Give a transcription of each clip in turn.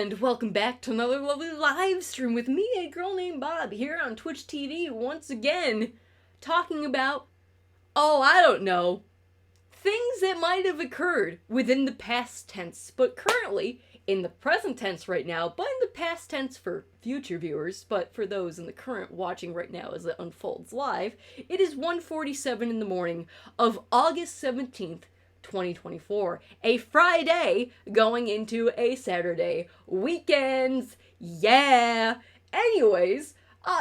And welcome back to another lovely live stream with me, a girl named Bob, here on Twitch TV once again, talking about, I don't know, things that might have occurred within the past tense, but currently in the present tense right now, but in the past tense for future viewers, but for those in the current watching right now as it unfolds live, it is 1:47 in the morning of August 17th, 2024, a Friday going into a Saturday. Weekends, yeah. Anyways,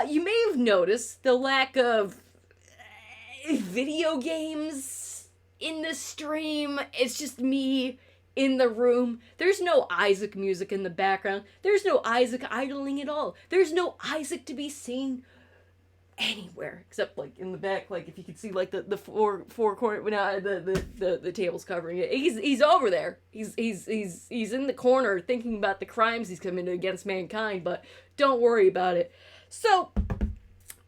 you may have noticed the lack of video games in the stream. It's just me in the room. There's no Isaac music in the background. There's no Isaac idling at all. There's no Isaac to be seen anywhere except like in the back, like if you could see like the four corner the table's covering it. He's over there. He's in the corner thinking about the crimes he's committed against mankind, but don't worry about it. So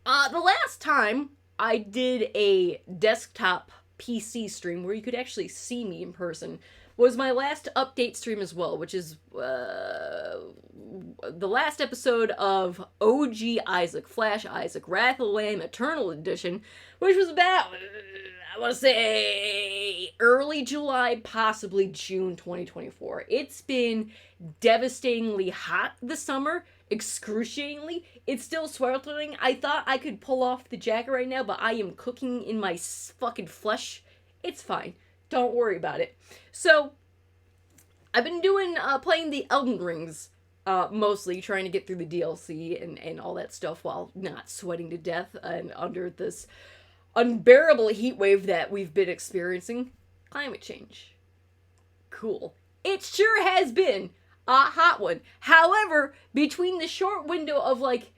the last time I did a desktop PC stream where you could actually see me in person was my last update stream as well, which is the last episode of OG Isaac, Flash Isaac, Wrath of the Lamb Eternal Edition, which was about, I want to say, early July, possibly June 2024. It's been devastatingly hot this summer, excruciatingly. It's still sweltering. I thought I could pull off the jacket right now, but I am cooking in my fucking flesh. It's fine. Don't worry about it. So, I've been playing the Elden Rings, mostly trying to get through the DLC and all that stuff while not sweating to death and under this unbearable heat wave that we've been experiencing. Climate change. Cool. It sure has been a hot one. However, between the short window of like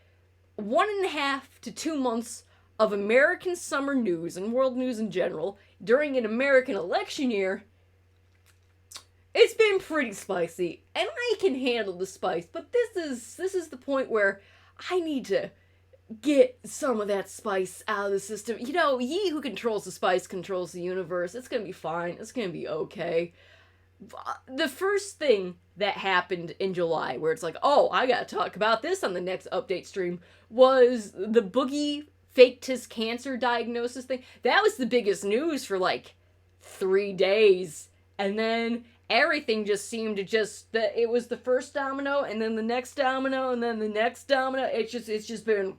1.5 to 2 months of American summer news and world news in general during an American election year, it's been pretty spicy, and I can handle the spice, but this is the point where I need to get some of that spice out of the system. You know, he who controls the spice controls the universe. It's gonna be fine. It's gonna be okay. The first thing that happened in July, where it's like, oh, I gotta talk about this on the next update stream, was the Boogie faked his cancer diagnosis thing. That was the biggest news for like 3 days, and then everything just seemed to it was the first domino, and then the next domino, and then the next domino. It's just been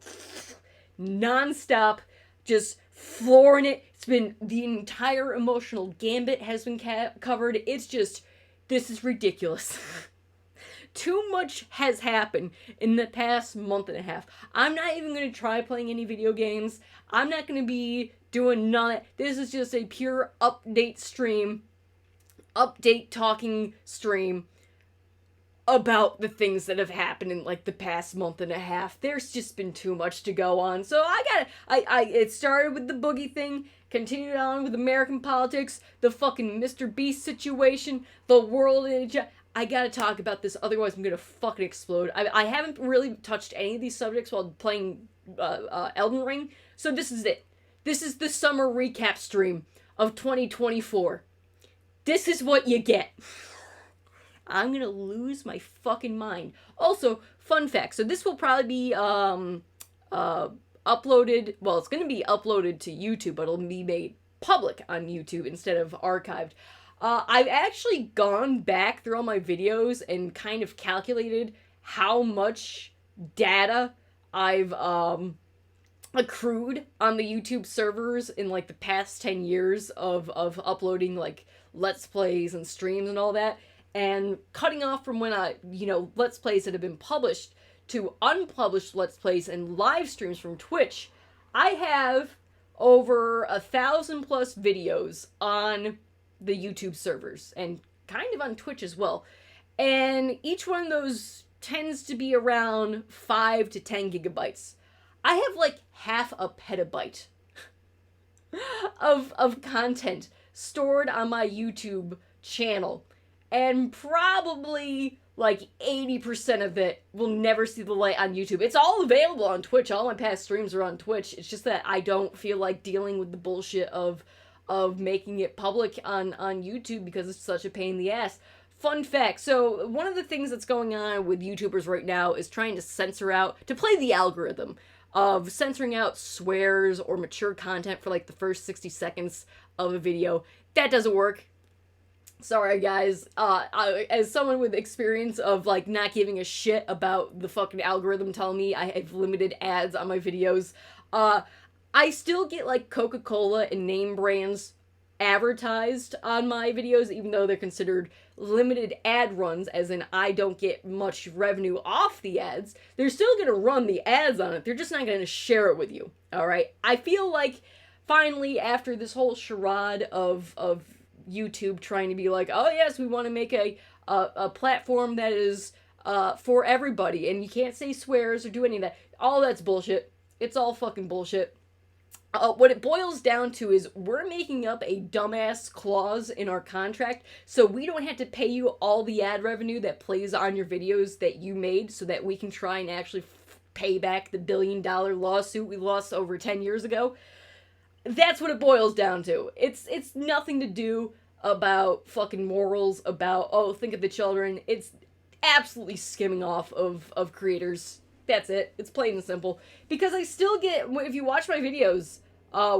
non-stop, just flooring it. It's been, the entire emotional gambit has been covered. It's just, this is ridiculous. Too much has happened in the past month and a half. I'm not even going to try playing any video games. I'm not going to be doing none of it. This is just a pure update talking stream about the things that have happened in like the past month and a half. There's just been too much to go on. So it started with the Boogie thing, continued on with American politics, the fucking Mr. Beast situation, the world in I gotta talk about this, otherwise I'm gonna fucking explode. I haven't really touched any of these subjects while playing Elden Ring, so this is it. This is the summer recap stream of 2024. This is what you get. I'm gonna lose my fucking mind. Also, fun fact, so this will probably be uploaded, well, it's gonna be uploaded to YouTube, but it'll be made public on YouTube instead of archived. I've actually gone back through all my videos and kind of calculated how much data I've accrued on the YouTube servers in like the past 10 years of uploading like Let's Plays and streams and all that, and cutting off from when Let's Plays that have been published to unpublished Let's Plays and live streams from Twitch. I have over 1,000 plus videos on the YouTube servers, and kind of on Twitch as well. And each one of those tends to be around 5 to 10 gigabytes. I have like half a petabyte of content stored on my YouTube channel, and probably like 80% of it will never see the light on YouTube. It's all available on Twitch. All my past streams are on Twitch. It's just that I don't feel like dealing with the bullshit of making it public on YouTube because it's such a pain in the ass. fun fact. So one of the things that's going on with YouTubers right now is trying to censor out, to play the algorithm of censoring out swears or mature content for like the first 60 seconds of a video. That doesn't work. Sorry, guys. As someone with experience of, like, not giving a shit about the fucking algorithm telling me I have limited ads on my videos, I still get, like, Coca-Cola and name brands advertised on my videos, even though they're considered limited ad runs, as in I don't get much revenue off the ads. They're still gonna run the ads on it. They're just not gonna share it with you, alright? I feel like, finally, after this whole charade of YouTube trying to be like, oh yes, we want to make a platform that is for everybody, and you can't say swears or do any of that. All that's bullshit. It's all fucking bullshit. What it boils down to is we're making up a dumbass clause in our contract so we don't have to pay you all the ad revenue that plays on your videos that you made, so that we can try and actually pay back the $1 billion lawsuit we lost over 10 years ago. That's what it boils down to. It's nothing to do about fucking morals, about, oh, think of the children. It's absolutely skimming off of creators. That's it. It's plain and simple. Because I still get, if you watch my videos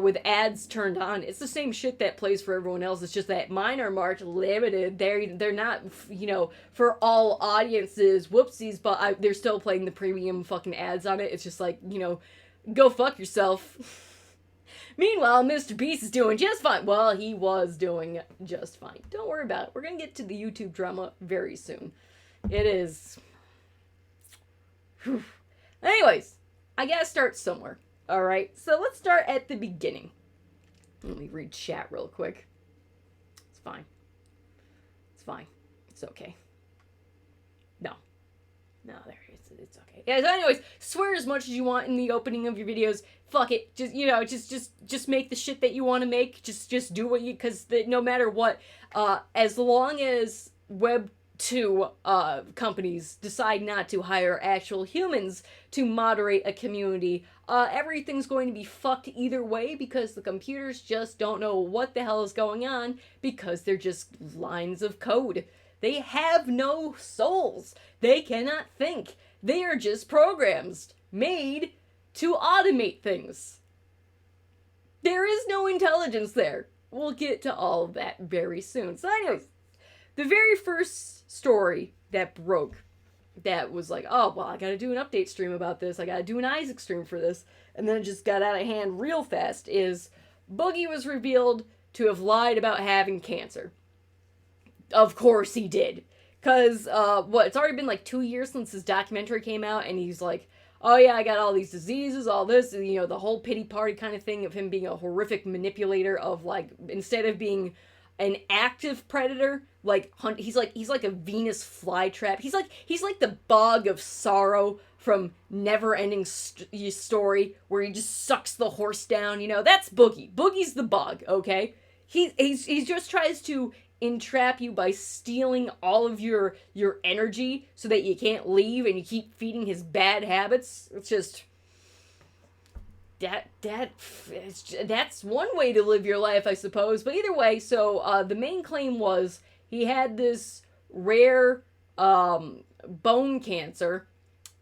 with ads turned on, it's the same shit that plays for everyone else. It's just that mine are marked limited. They're not, you know, for all audiences. Whoopsies, but they're still playing the premium fucking ads on it. It's just like, you know, go fuck yourself. Meanwhile, Mr. Beast is doing just fine. Well, he was doing just fine. Don't worry about it. We're going to get to the YouTube drama very soon. It is... Whew. Anyways, I gotta start somewhere. Alright, so let's start at the beginning. Let me read chat real quick. It's fine. It's fine. It's okay. No, there it is. It's okay. Yeah, so anyways, swear as much as you want in the opening of your videos. Fuck it. Just, you know, just make the shit that you want to make. Just do what you, because no matter what, as long as Web 2 companies decide not to hire actual humans to moderate a community, everything's going to be fucked either way, because the computers just don't know what the hell is going on, because they're just lines of code. They have no souls. They cannot think. They are just programs made to automate things. There is no intelligence there. We'll get to all of that very soon. So anyways, the very first story that broke, that was like, oh, well, I gotta do an update stream about this. I gotta do an Isaac stream for this. And then it just got out of hand real fast, is Boogie was revealed to have lied about having cancer. Of course he did. Because, it's already been like 2 years since his documentary came out, and he's like, oh yeah, I got all these diseases, all this, you know, the whole pity party kind of thing of him being a horrific manipulator of, like, instead of being an active predator, like, he's like a Venus flytrap. He's like the Bog of Sorrow from Never-Ending Story, where he just sucks the horse down, you know, that's Boogie. Boogie's the bug, okay? He just tries to entrap you by stealing all of your energy so that you can't leave, and you keep feeding his bad habits. It's just that's one way to live your life, I suppose. But either way, so the main claim was he had this rare bone cancer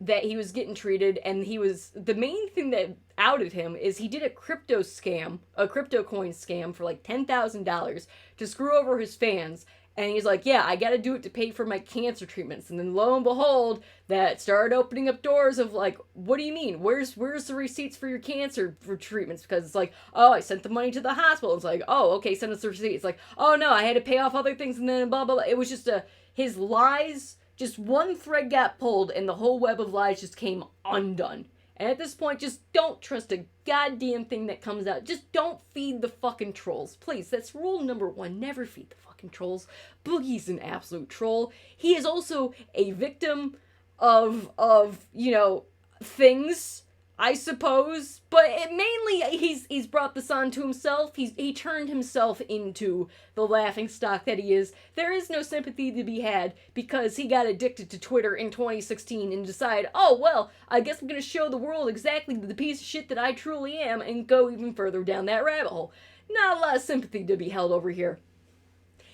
that he was getting treated, and the main thing that outed him is he did a crypto coin scam for like $10,000 to screw over his fans. And he's like, yeah, I gotta do it to pay for my cancer treatments. And then lo and behold, that started opening up doors of like, what do you mean? Where's the receipts for your cancer for treatments? Because it's like, oh, I sent the money to the hospital. It's like, oh, okay, send us the receipt. It's like, oh no, I had to pay off other things, and then blah, blah, blah. It was just his lies, just one thread got pulled and the whole web of lies just came undone. And at this point, just don't trust a goddamn thing that comes out. Just don't feed the fucking trolls. Please, that's rule number one. Never feed the fucking trolls. Boogie's an absolute troll. He is also a victim of you know, things, I suppose. But mainly, he's brought this on to himself. He turned himself into the laughingstock that he is. There is no sympathy to be had because he got addicted to Twitter in 2016 and decided, oh, well, I guess I'm going to show the world exactly the piece of shit that I truly am, and go even further down that rabbit hole. Not a lot of sympathy to be held over here.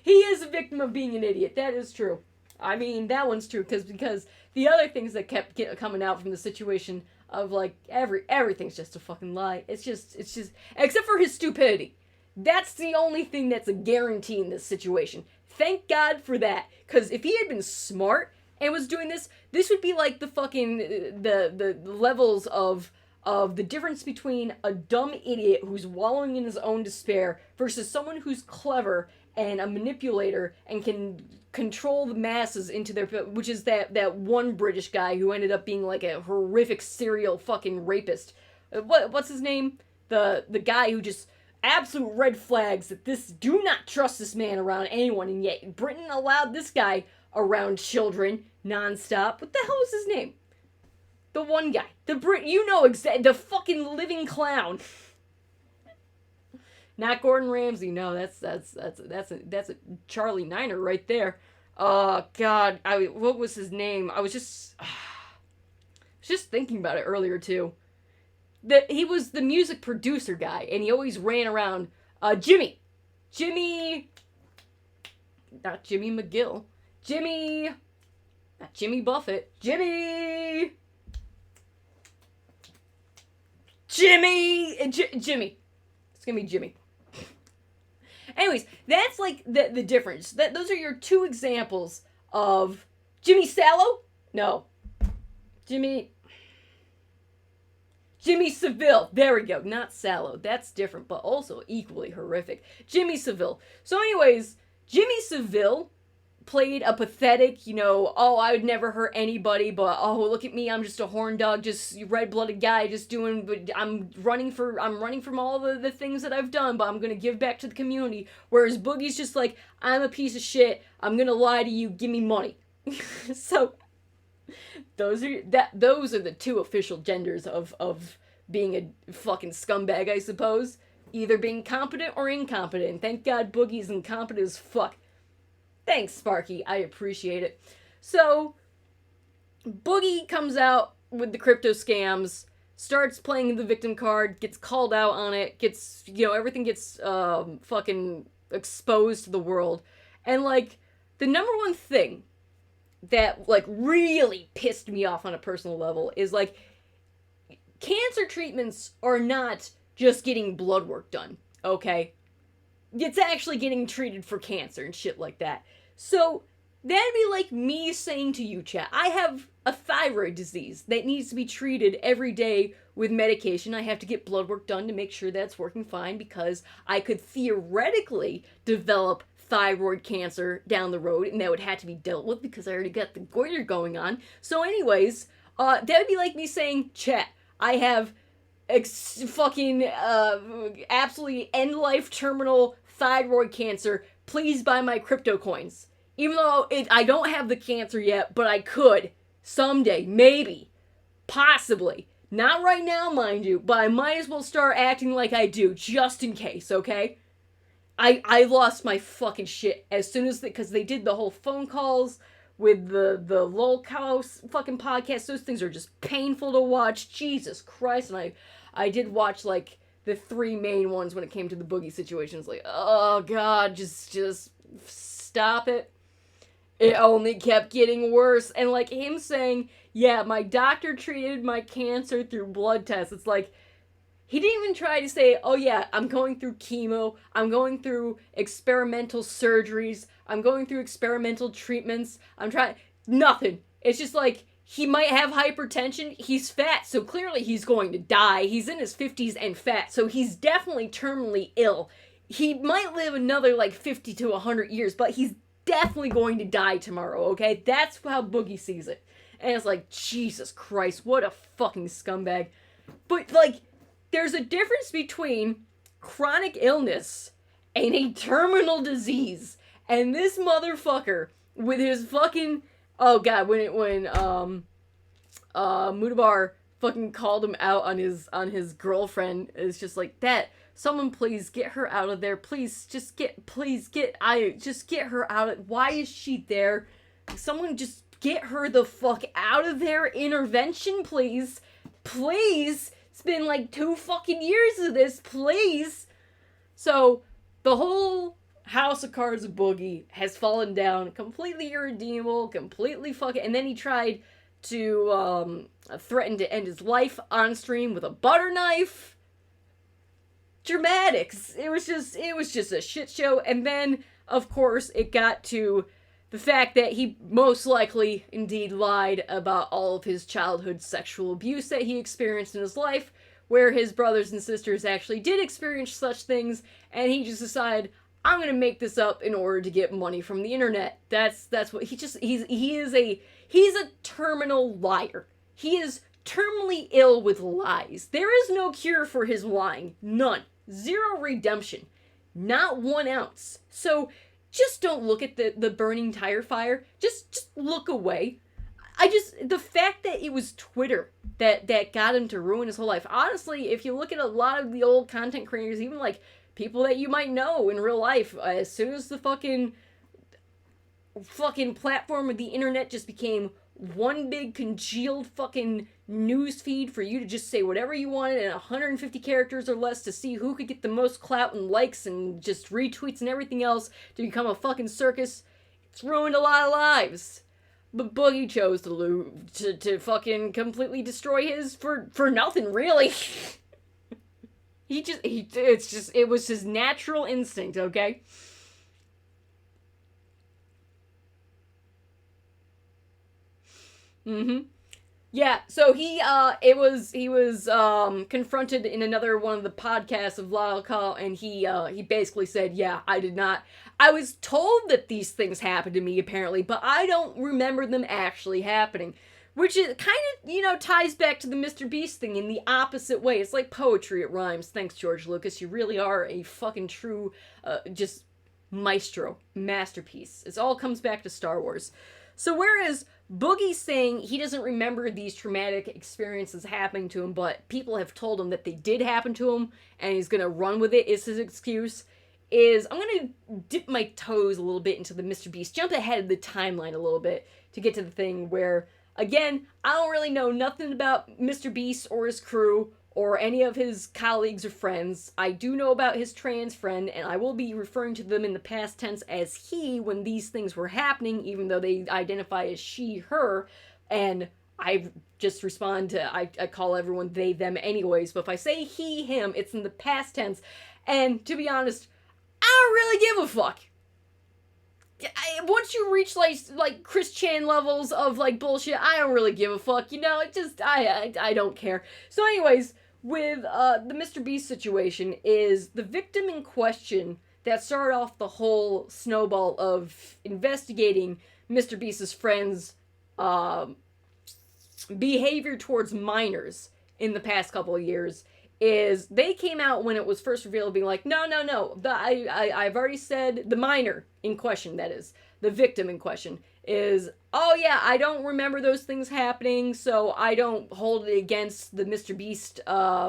He is a victim of being an idiot. That is true. I mean, that one's true because the other things that kept coming out from the situation of like everything's just a fucking lie. It's just except for his stupidity. That's the only thing that's a guarantee in this situation. Thank God for that. Because if he had been smart and was doing this would be like the fucking the levels of the difference between a dumb idiot who's wallowing in his own despair versus someone who's clever and a manipulator and can control the masses into their, which is that one British guy who ended up being like a horrific serial fucking rapist. What's his name? The guy who just absolute red flags that do not trust this man around anyone, and yet Britain allowed this guy around children nonstop. What the hell was his name? The one guy, the fucking living clown. Not Gordon Ramsay. No, that's a Charlie Niner right there. Oh God, what was his name? I was just thinking about it earlier too. He was the music producer guy, and he always ran around. Jimmy, not Jimmy McGill. Not Jimmy Buffett. Jimmy. It's gonna be Jimmy. Anyways, that's like the difference. Those are your two examples of Jimmy Sallow? No. Jimmy Seville. There we go. Not Sallow. That's different, but also equally horrific. Jimmy Seville. So anyways, Jimmy Seville played a pathetic, I would never hurt anybody, but look at me, I'm just a horn dog, just red-blooded guy, just doing, but I'm running from all the things that I've done, but I'm gonna give back to the community. Whereas Boogie's just like, I'm a piece of shit, I'm gonna lie to you, give me money. So those are the two official genders of being a fucking scumbag, I suppose. Either being competent or incompetent. Thank God Boogie's incompetent as fuck. Thanks, Sparky. I appreciate it. So, Boogie comes out with the crypto scams, starts playing the victim card, gets called out on it, gets, everything gets fucking exposed to the world. And, the number one thing that, really pissed me off on a personal level is, cancer treatments are not just getting blood work done, okay? It's actually getting treated for cancer and shit like that. So, that'd be like me saying to you, chat, I have a thyroid disease that needs to be treated every day with medication. I have to get blood work done to make sure that's working fine because I could theoretically develop thyroid cancer down the road and that would have to be dealt with because I already got the goiter going on. So anyways, that would be like me saying, chat, I have absolutely end-life terminal thyroid cancer. Please buy my crypto coins. Even though I don't have the cancer yet, but I could. Someday. Maybe. Possibly. Not right now, mind you, but I might as well start acting like I do, just in case, okay? I lost my fucking shit as soon as because they did the whole phone calls with the Lolcow fucking podcast. Those things are just painful to watch. Jesus Christ. And I did watch, the three main ones when it came to the Boogie situations. Oh, God, just stop it. It only kept getting worse. And, him saying, yeah, my doctor treated my cancer through blood tests. It's he didn't even try to say, oh, yeah, I'm going through chemo. I'm going through experimental surgeries. I'm going through experimental treatments. I'm trying... Nothing. It's just he might have hypertension. He's fat, so clearly he's going to die. He's in his 50s and fat, so he's definitely terminally ill. He might live another, 50 to 100 years, but he's definitely going to die tomorrow, okay? That's how Boogie sees it. And it's Jesus Christ, what a fucking scumbag. But, there's a difference between chronic illness and a terminal disease. And this motherfucker, with his fucking... Oh, God, when Mudabar fucking called him out on his girlfriend, it's just that. Someone please get her out of there. Please get her out of... Why is she there? Someone just get her the fuck out of there. Intervention, please. Please. It's been 2 fucking years of this, please. So, the whole House of Cards Boogie has fallen down, completely irredeemable, completely fucking. And then he tried to threaten to end his life on stream with a butter knife. Dramatics. It was just a shit show. And then, of course, it got to the fact that he most likely indeed lied about all of his childhood sexual abuse that he experienced in his life, where his brothers and sisters actually did experience such things, and he just decided, I'm gonna make this up in order to get money from the internet. That's what he's a terminal liar. He is terminally ill with lies. There is no cure for his lying. None. Zero redemption. Not 1 ounce. So just don't look at the burning tire fire. Just look away. The fact that it was Twitter that got him to ruin his whole life. Honestly, if you look at a lot of the old content creators, even like people that you might know in real life, as soon as the fucking platform of the internet just became one big congealed fucking news feed for you to just say whatever you wanted in 150 characters or less to see who could get the most clout and likes and just retweets and everything else to become a fucking circus, it's ruined a lot of lives. But Boogie chose to fucking completely destroy his for nothing, really. It was his natural instinct, okay? Mm-hmm. Yeah, so he was confronted in another one of the podcasts of Lyle Call, and he basically said, yeah, I was told that these things happened to me apparently, but I don't remember them actually happening. Which is kind of, ties back to the Mr. Beast thing in the opposite way. It's like poetry, it rhymes. Thanks, George Lucas. You really are a fucking true, just maestro, masterpiece. It all comes back to Star Wars. So whereas Boogie's saying he doesn't remember these traumatic experiences happening to him, but people have told him that they did happen to him, and he's gonna run with it, is his excuse, is I'm gonna dip my toes a little bit into the Mr. Beast, jump ahead of the timeline a little bit to get to the thing where, again, I don't really know nothing about Mr. Beast or his crew or any of his colleagues or friends. I do know about his trans friend, and I will be referring to them in the past tense as he when these things were happening, even though they identify as she, her, and I just respond to, I call everyone they, them anyways, but if I say he, him, it's in the past tense, and to be honest, I don't really give a fuck. Once you reach like Chris Chan levels of like bullshit, I don't really give a fuck. It just I don't care. So, anyways, with the Mr. Beast situation, is the victim in question that started off the whole snowball of investigating Mr. Beast's friends' behavior towards minors in the past couple of years. Is they came out when it was first revealed being like, no, I've already said, the minor in question, that is, the victim in question, is, oh yeah, I don't remember those things happening, so I don't hold it against the Mr. Beast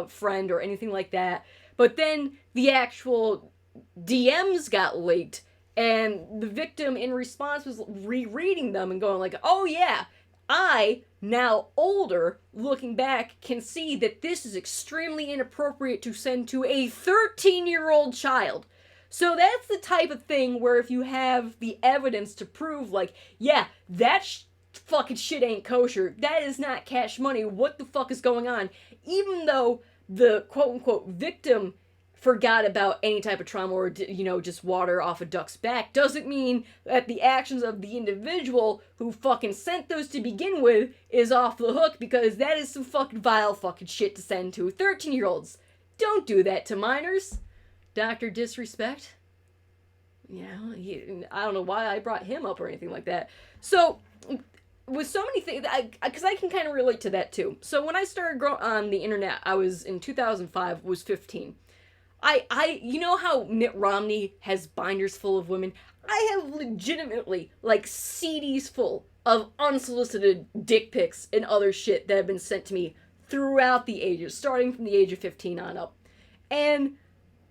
friend or anything like that. But then the actual DMs got leaked, and the victim in response was rereading them and going like, oh yeah, I, now older, looking back, can see that this is extremely inappropriate to send to a 13-year-old child. So that's the type of thing where if you have the evidence to prove, like, yeah, that fucking shit ain't kosher, that is not cash money, what the fuck is going on? Even though the quote-unquote victim forgot about any type of trauma or, just water off a duck's back, doesn't mean that the actions of the individual who fucking sent those to begin with is off the hook, because that is some fucking vile fucking shit to send to 13-year-olds. Don't do that to minors. Dr. Disrespect. Yeah, I don't know why I brought him up or anything like that. So, with so many things, because I can kind of relate to that too. So when I started on the internet, I was in 2005, was 15. You know how Mitt Romney has binders full of women? I have legitimately, CDs full of unsolicited dick pics and other shit that have been sent to me throughout the ages, starting from the age of 15 on up. And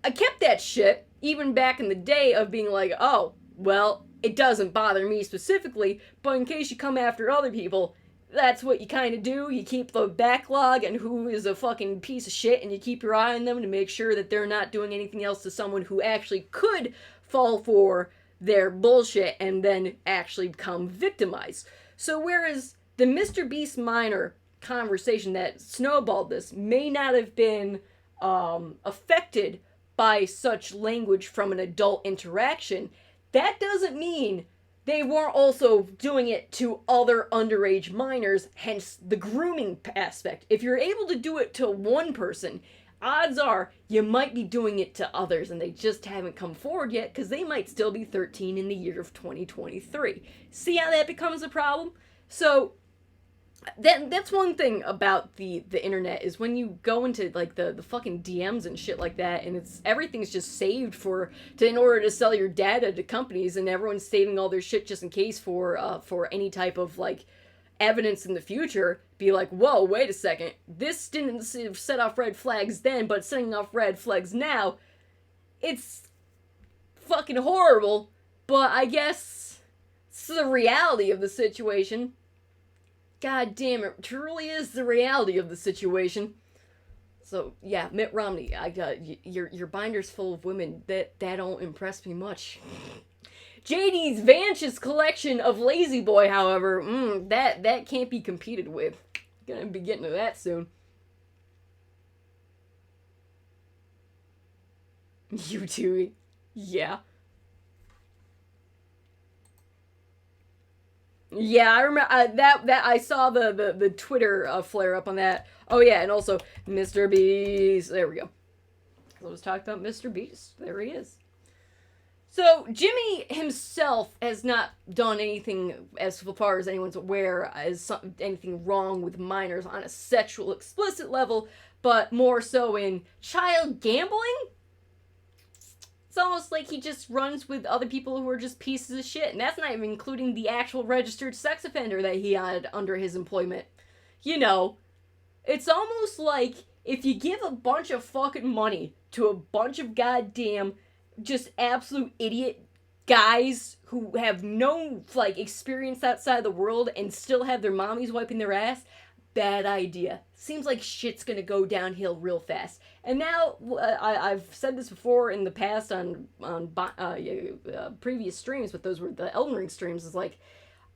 I kept that shit, even back in the day of being like, oh, well, it doesn't bother me specifically, but in case you come after other people, that's what you kind of do. You keep the backlog and who is a fucking piece of shit, and you keep your eye on them to make sure that they're not doing anything else to someone who actually could fall for their bullshit and then actually become victimized. So whereas the Mr. Beast minor conversation that snowballed this may not have been affected by such language from an adult interaction, that doesn't mean they weren't also doing it to other underage minors, hence the grooming aspect. If you're able to do it to one person, odds are you might be doing it to others and they just haven't come forward yet because they might still be 13 in the year of 2023. See how that becomes a problem? So that's one thing about the internet is when you go into like the fucking DMs and shit like that, and everything's just saved in order to sell your data to companies, and everyone's saving all their shit just in case for any type of like evidence in the future. Be like, whoa, wait a second, this didn't set off red flags then, but setting off red flags now. It's fucking horrible, but I guess it's the reality of the situation. God damn, it truly is the reality of the situation. So yeah, Mitt Romney, your binder's full of women. That don't impress me much. JD's Vanch's collection of Lazy Boy, however, that can't be competed with. Gonna be getting to that soon. You too, yeah. Yeah, I remember that I saw the Twitter flare up on that. Oh yeah, and also Mr. Beast. There we go. I was talking about Mr. Beast. There he is. So Jimmy himself has not done anything, as far as anyone's aware, as anything wrong with minors on a sexual explicit level, but more so in child gambling. It's almost like he just runs with other people who are just pieces of shit. And that's not even including the actual registered sex offender that he had under his employment. You know, it's almost like if you give a bunch of fucking money to a bunch of goddamn just absolute idiot guys who have no, like, experience outside the world and still have their mommies wiping their ass, bad idea. Seems like shit's gonna go downhill real fast. And now, I've said this before in the past on previous streams, but those were the Elden Ring streams, is like,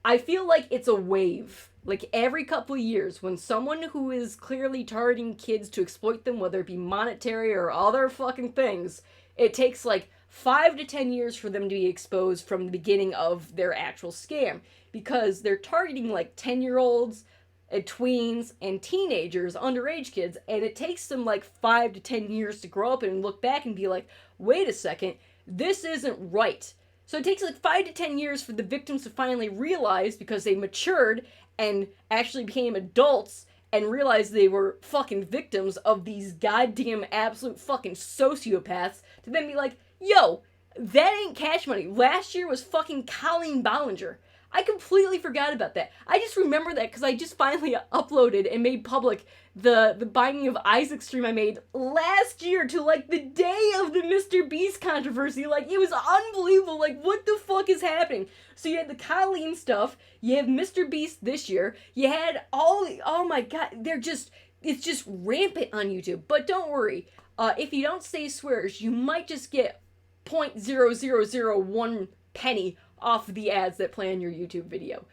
I feel like it's a wave. Like, every couple of years, when someone who is clearly targeting kids to exploit them, whether it be monetary or other fucking things, it takes like 5 to 10 years for them to be exposed from the beginning of their actual scam. Because they're targeting like 10-year-olds, tweens, and teenagers, underage kids, and it takes them like 5 to 10 years to grow up and look back and be like, wait a second, this isn't right. So it takes like 5 to 10 years for the victims to finally realize, because they matured and actually became adults and realized they were fucking victims of these goddamn absolute fucking sociopaths, to then be like, yo, that ain't cash money. Last year was fucking Colleen Ballinger. I completely forgot about that. I just remember that because I just finally uploaded and made public the Binding of Isaac stream I made last year to, like, the day of the Mr. Beast controversy. Like, it was unbelievable. Like, what the fuck is happening? So you had the Colleen stuff. You have Mr. Beast this year. You had all the... Oh my god. It's just rampant on YouTube. But don't worry. If you don't say swears, you might just get 0.0001 penny off the ads that play on your YouTube video.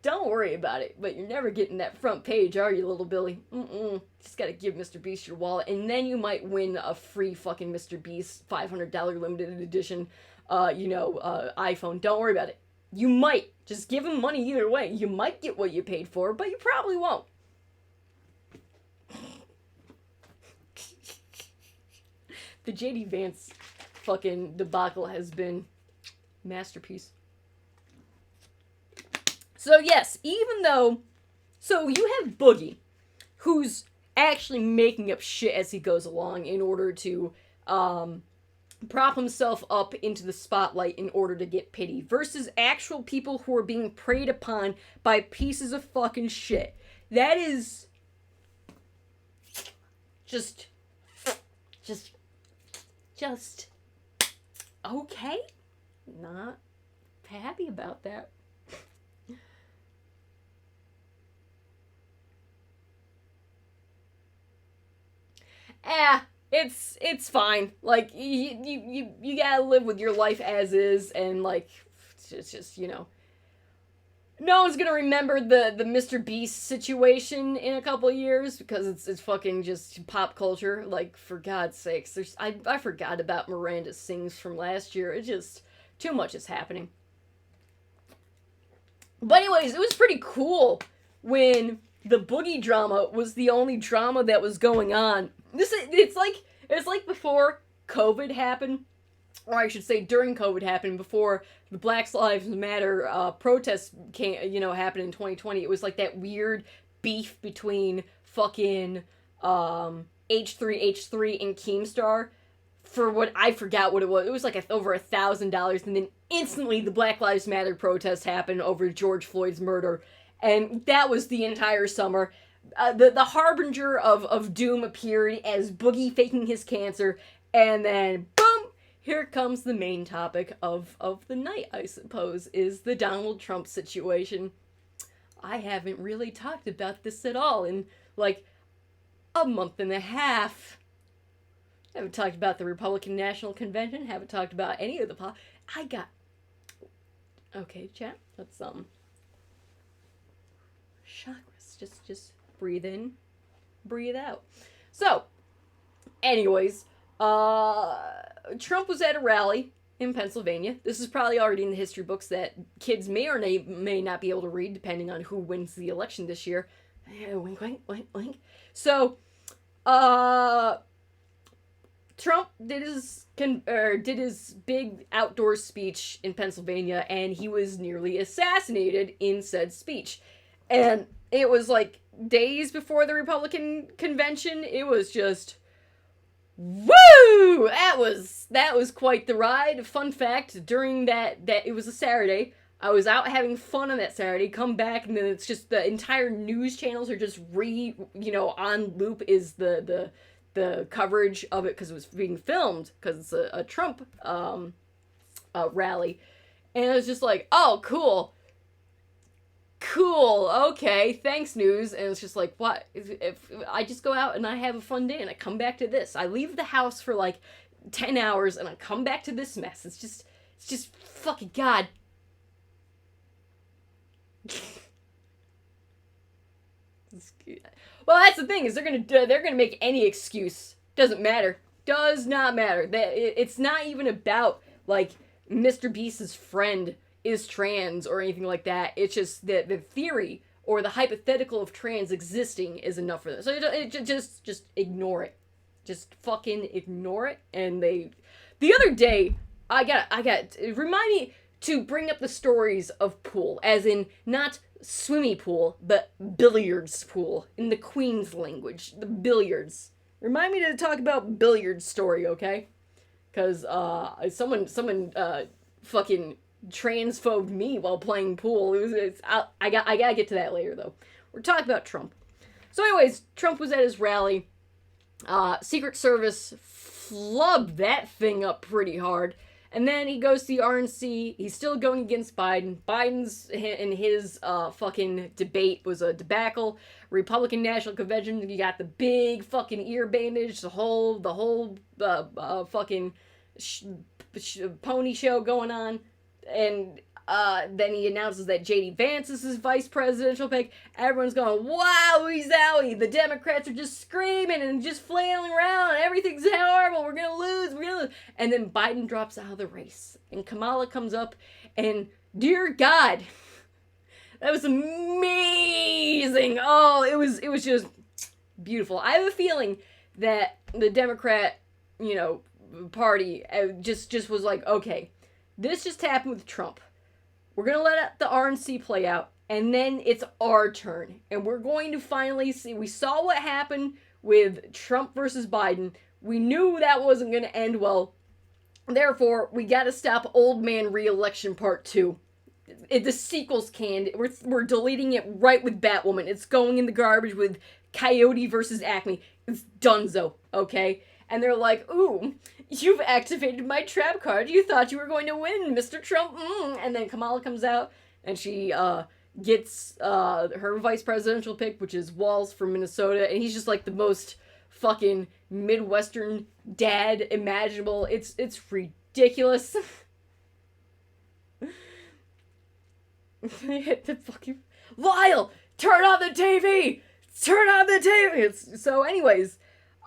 Don't worry about it, but you're never getting that front page, are you, little Billy? Just gotta give Mr. Beast your wallet, and then you might win a free fucking Mr. Beast $500 limited edition, iPhone. Don't worry about it. You might. Just give him money either way. You might get what you paid for, but you probably won't. The JD Vance fucking debacle has been masterpiece. So yes, even though... So you have Boogie, who's actually making up shit as he goes along in order to prop himself up into the spotlight in order to get pity, versus actual people who are being preyed upon by pieces of fucking shit. That is... Just... Okay? Not happy about that. it's fine. Like, you gotta live with your life as is, and, like, it's just, no one's gonna remember the Mr. Beast situation in a couple years because it's fucking just pop culture. Like, for God's sakes, I forgot about Miranda Sings from last year. It just, too much is happening. But anyways, it was pretty cool when the boogie drama was the only drama that was going on. It's like before COVID happened, or I should say during COVID happened, before the Black Lives Matter protests happened in 2020. It was like that weird beef between fucking H3H3 and Keemstar for what I forgot what it was. It was like over $1,000, and then instantly the Black Lives Matter protest happened over George Floyd's murder, and that was the entire summer. The harbinger of doom appeared as Boogie faking his cancer, and then boom, here comes the main topic of the night, I suppose, is the Donald Trump situation. I haven't really talked about this at all in, like, a month and a half. Haven't talked about the Republican National Convention, haven't talked about any of the okay, chat, let's, chakras, just breathe in, breathe out. So, anyways, Trump was at a rally in Pennsylvania. This is probably already in the history books that kids may or may not be able to read, depending on who wins the election this year. Wink, wink, wink, wink. So, Trump did his big outdoor speech in Pennsylvania, and he was nearly assassinated in said speech. And it was like days before the Republican convention. It was just, woo! That was quite the ride. Fun fact, during that it was a Saturday, I was out having fun on that Saturday, come back, and then it's just the entire news channels are just on loop is the coverage of it, because it was being filmed, because it's a Trump rally. And it was just like, oh, cool, okay, thanks, news. And it's just like, what? If I just go out and I have a fun day and I come back to this, I leave the house for like 10 hours and I come back to this mess. It's just fucking God. Well, that's the thing, is they're gonna make any excuse. Doesn't matter. Does not matter. It's not even about, like, Mr. Beast's friend is trans or anything like that. It's just the theory or the hypothetical of trans existing is enough for them. So just ignore it. Just fucking ignore it. And the other day, I got remind me to bring up the stories of pool, as in not swimmy pool, but billiards pool, in the Queen's language, the billiards. Remind me to talk about billiards story, okay? Because someone fucking transphobed me while playing pool. I gotta get to that later, though. We're talking about Trump. So anyways, Trump was at his rally. Secret Service flubbed that thing up pretty hard. And then he goes to the RNC. He's still going against Biden. Biden's in his fucking debate was a debacle. Republican National Convention, you got the big fucking ear bandage, the whole fucking pony show going on. And then he announces that J.D. Vance is his vice presidential pick. Everyone's going, wowie zowie. The Democrats are just screaming and just flailing around. Everything's horrible. We're going to lose. And then Biden drops out of the race. And Kamala comes up, and dear God, that was amazing. Oh, it was just beautiful. I have a feeling that the Democrat, party just was like, okay, this just happened with Trump. We're going to let the RNC play out, and then it's our turn. And we're going to finally see. We saw what happened with Trump versus Biden. We knew that wasn't going to end well. Therefore, we got to stop Old Man Re-Election Part 2. The sequel's canned. We're deleting it right with Batwoman. It's going in the garbage with Coyote versus Acme. It's donezo, okay? And they're like, ooh, you've activated my trap card. You thought you were going to win, Mr. Trump. And then Kamala comes out, and she gets her vice presidential pick, which is Walz from Minnesota. And he's just like the most fucking Midwestern dad imaginable. It's ridiculous. They hit the fucking Lyle, turn on the TV. Turn on the TV. So, anyways,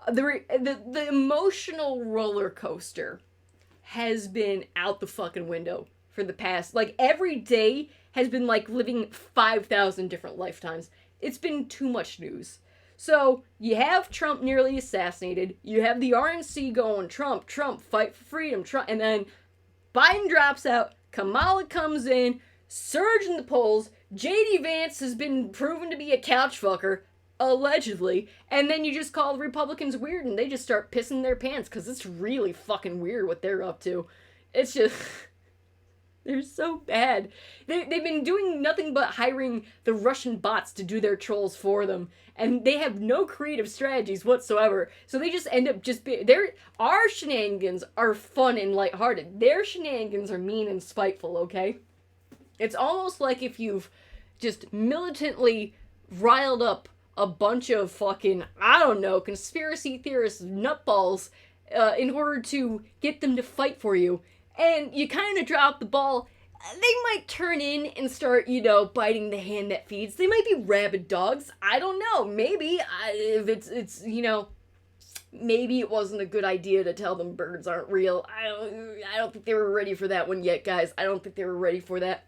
the emotional roller coaster has been out the fucking window for the past, like, every day has been like living 5,000 different lifetimes. It's been too much news. So, you have Trump nearly assassinated, you have the RNC going, Trump, fight for freedom, Trump, and then Biden drops out, Kamala comes in, surge in the polls, J.D. Vance has been proven to be a couch fucker, allegedly, and then you just call the Republicans weird and they just start pissing their pants because it's really fucking weird what they're up to. It's just... they're so bad. They've been doing nothing but hiring the Russian bots to do their trolls for them, and they have no creative strategies whatsoever, so they just end up just being... our shenanigans are fun and lighthearted. Their shenanigans are mean and spiteful, okay? It's almost like if you've just militantly riled up a bunch of fucking, I don't know, conspiracy theorists, nutballs, in order to get them to fight for you, and you kind of drop the ball. They might turn in and start, biting the hand that feeds. They might be rabid dogs. I don't know. Maybe, if it's maybe it wasn't a good idea to tell them birds aren't real. I don't think they were ready for that one yet, guys. I don't think they were ready for that.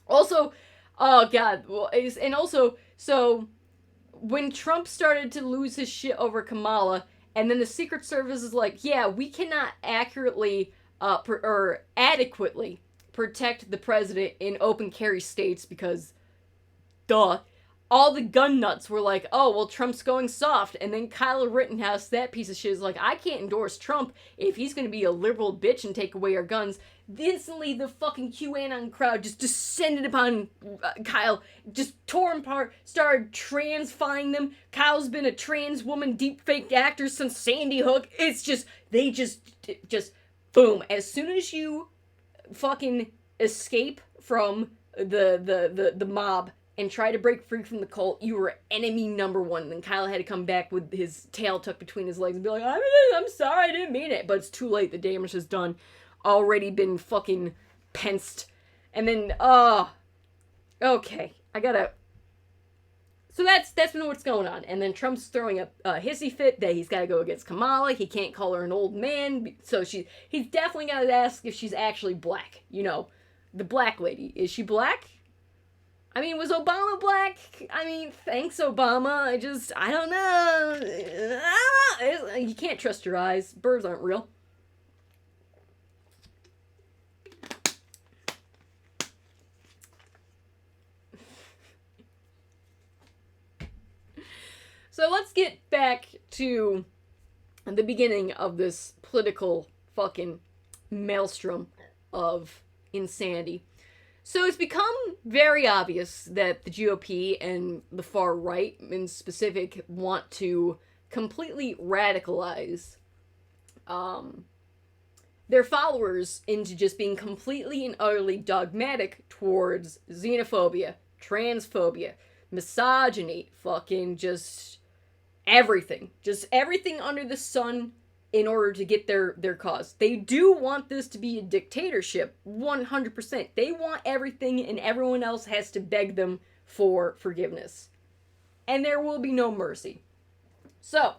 Also, oh god, well, and also, so, when Trump started to lose his shit over Kamala, and then the Secret Service is like, yeah, we cannot accurately, or adequately protect the president in open carry states because, duh. All the gun nuts were like, oh, well, Trump's going soft. And then Kyle Rittenhouse, that piece of shit, is like, I can't endorse Trump if he's going to be a liberal bitch and take away our guns. Instantly, the fucking QAnon crowd just descended upon Kyle, just tore him apart, started transfying them. Kyle's been a trans woman deepfake actor since Sandy Hook. It's just, they just, boom. As soon as you fucking escape from the mob, and try to break free from the cult, you were enemy number one. And then Kyle had to come back with his tail tucked between his legs and be like, I'm sorry, I didn't mean it. But it's too late, the damage is done. Already been fucking pensed. And then, okay, I gotta... So that's been what's going on. And then Trump's throwing a hissy fit that he's gotta go against Kamala. He can't call her an old man. So he's definitely gotta ask if she's actually black. The black lady. Is she black? I mean, was Obama black? I mean, thanks, Obama. I don't know. You can't trust your eyes. Birds aren't real. So let's get back to the beginning of this political fucking maelstrom of insanity. So it's become very obvious that the GOP and the far right in specific want to completely radicalize their followers into just being completely and utterly dogmatic towards xenophobia, transphobia, misogyny, fucking just everything. Just everything under the sun in order to get their cause. They do want this to be a dictatorship, 100%. They want everything and everyone else has to beg them for forgiveness. And there will be no mercy. So,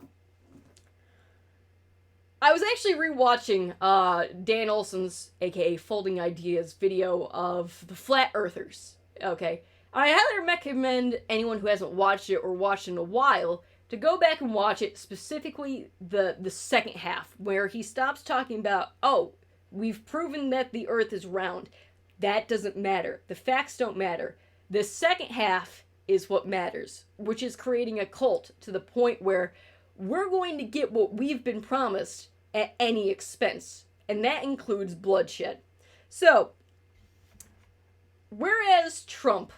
I was actually rewatching Dan Olson's, aka Folding Ideas, video of the Flat Earthers. Okay? I highly recommend anyone who hasn't watched it or watched it in a while to go back and watch it, specifically the second half, where he stops talking about, oh, we've proven that the earth is round. That doesn't matter. The facts don't matter. The second half is what matters, which is creating a cult to the point where we're going to get what we've been promised at any expense, and that includes bloodshed. So, whereas Trump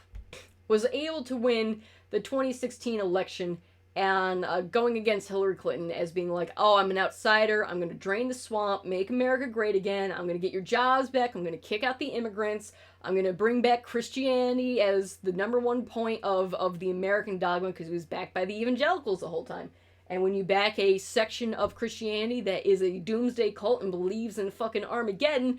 was able to win the 2016 election and going against Hillary Clinton as being like, oh, I'm an outsider, I'm going to drain the swamp, make America great again, I'm going to get your jobs back, I'm going to kick out the immigrants, I'm going to bring back Christianity as the number one point of the American dogma because it was backed by the evangelicals the whole time. And when you back a section of Christianity that is a doomsday cult and believes in fucking Armageddon,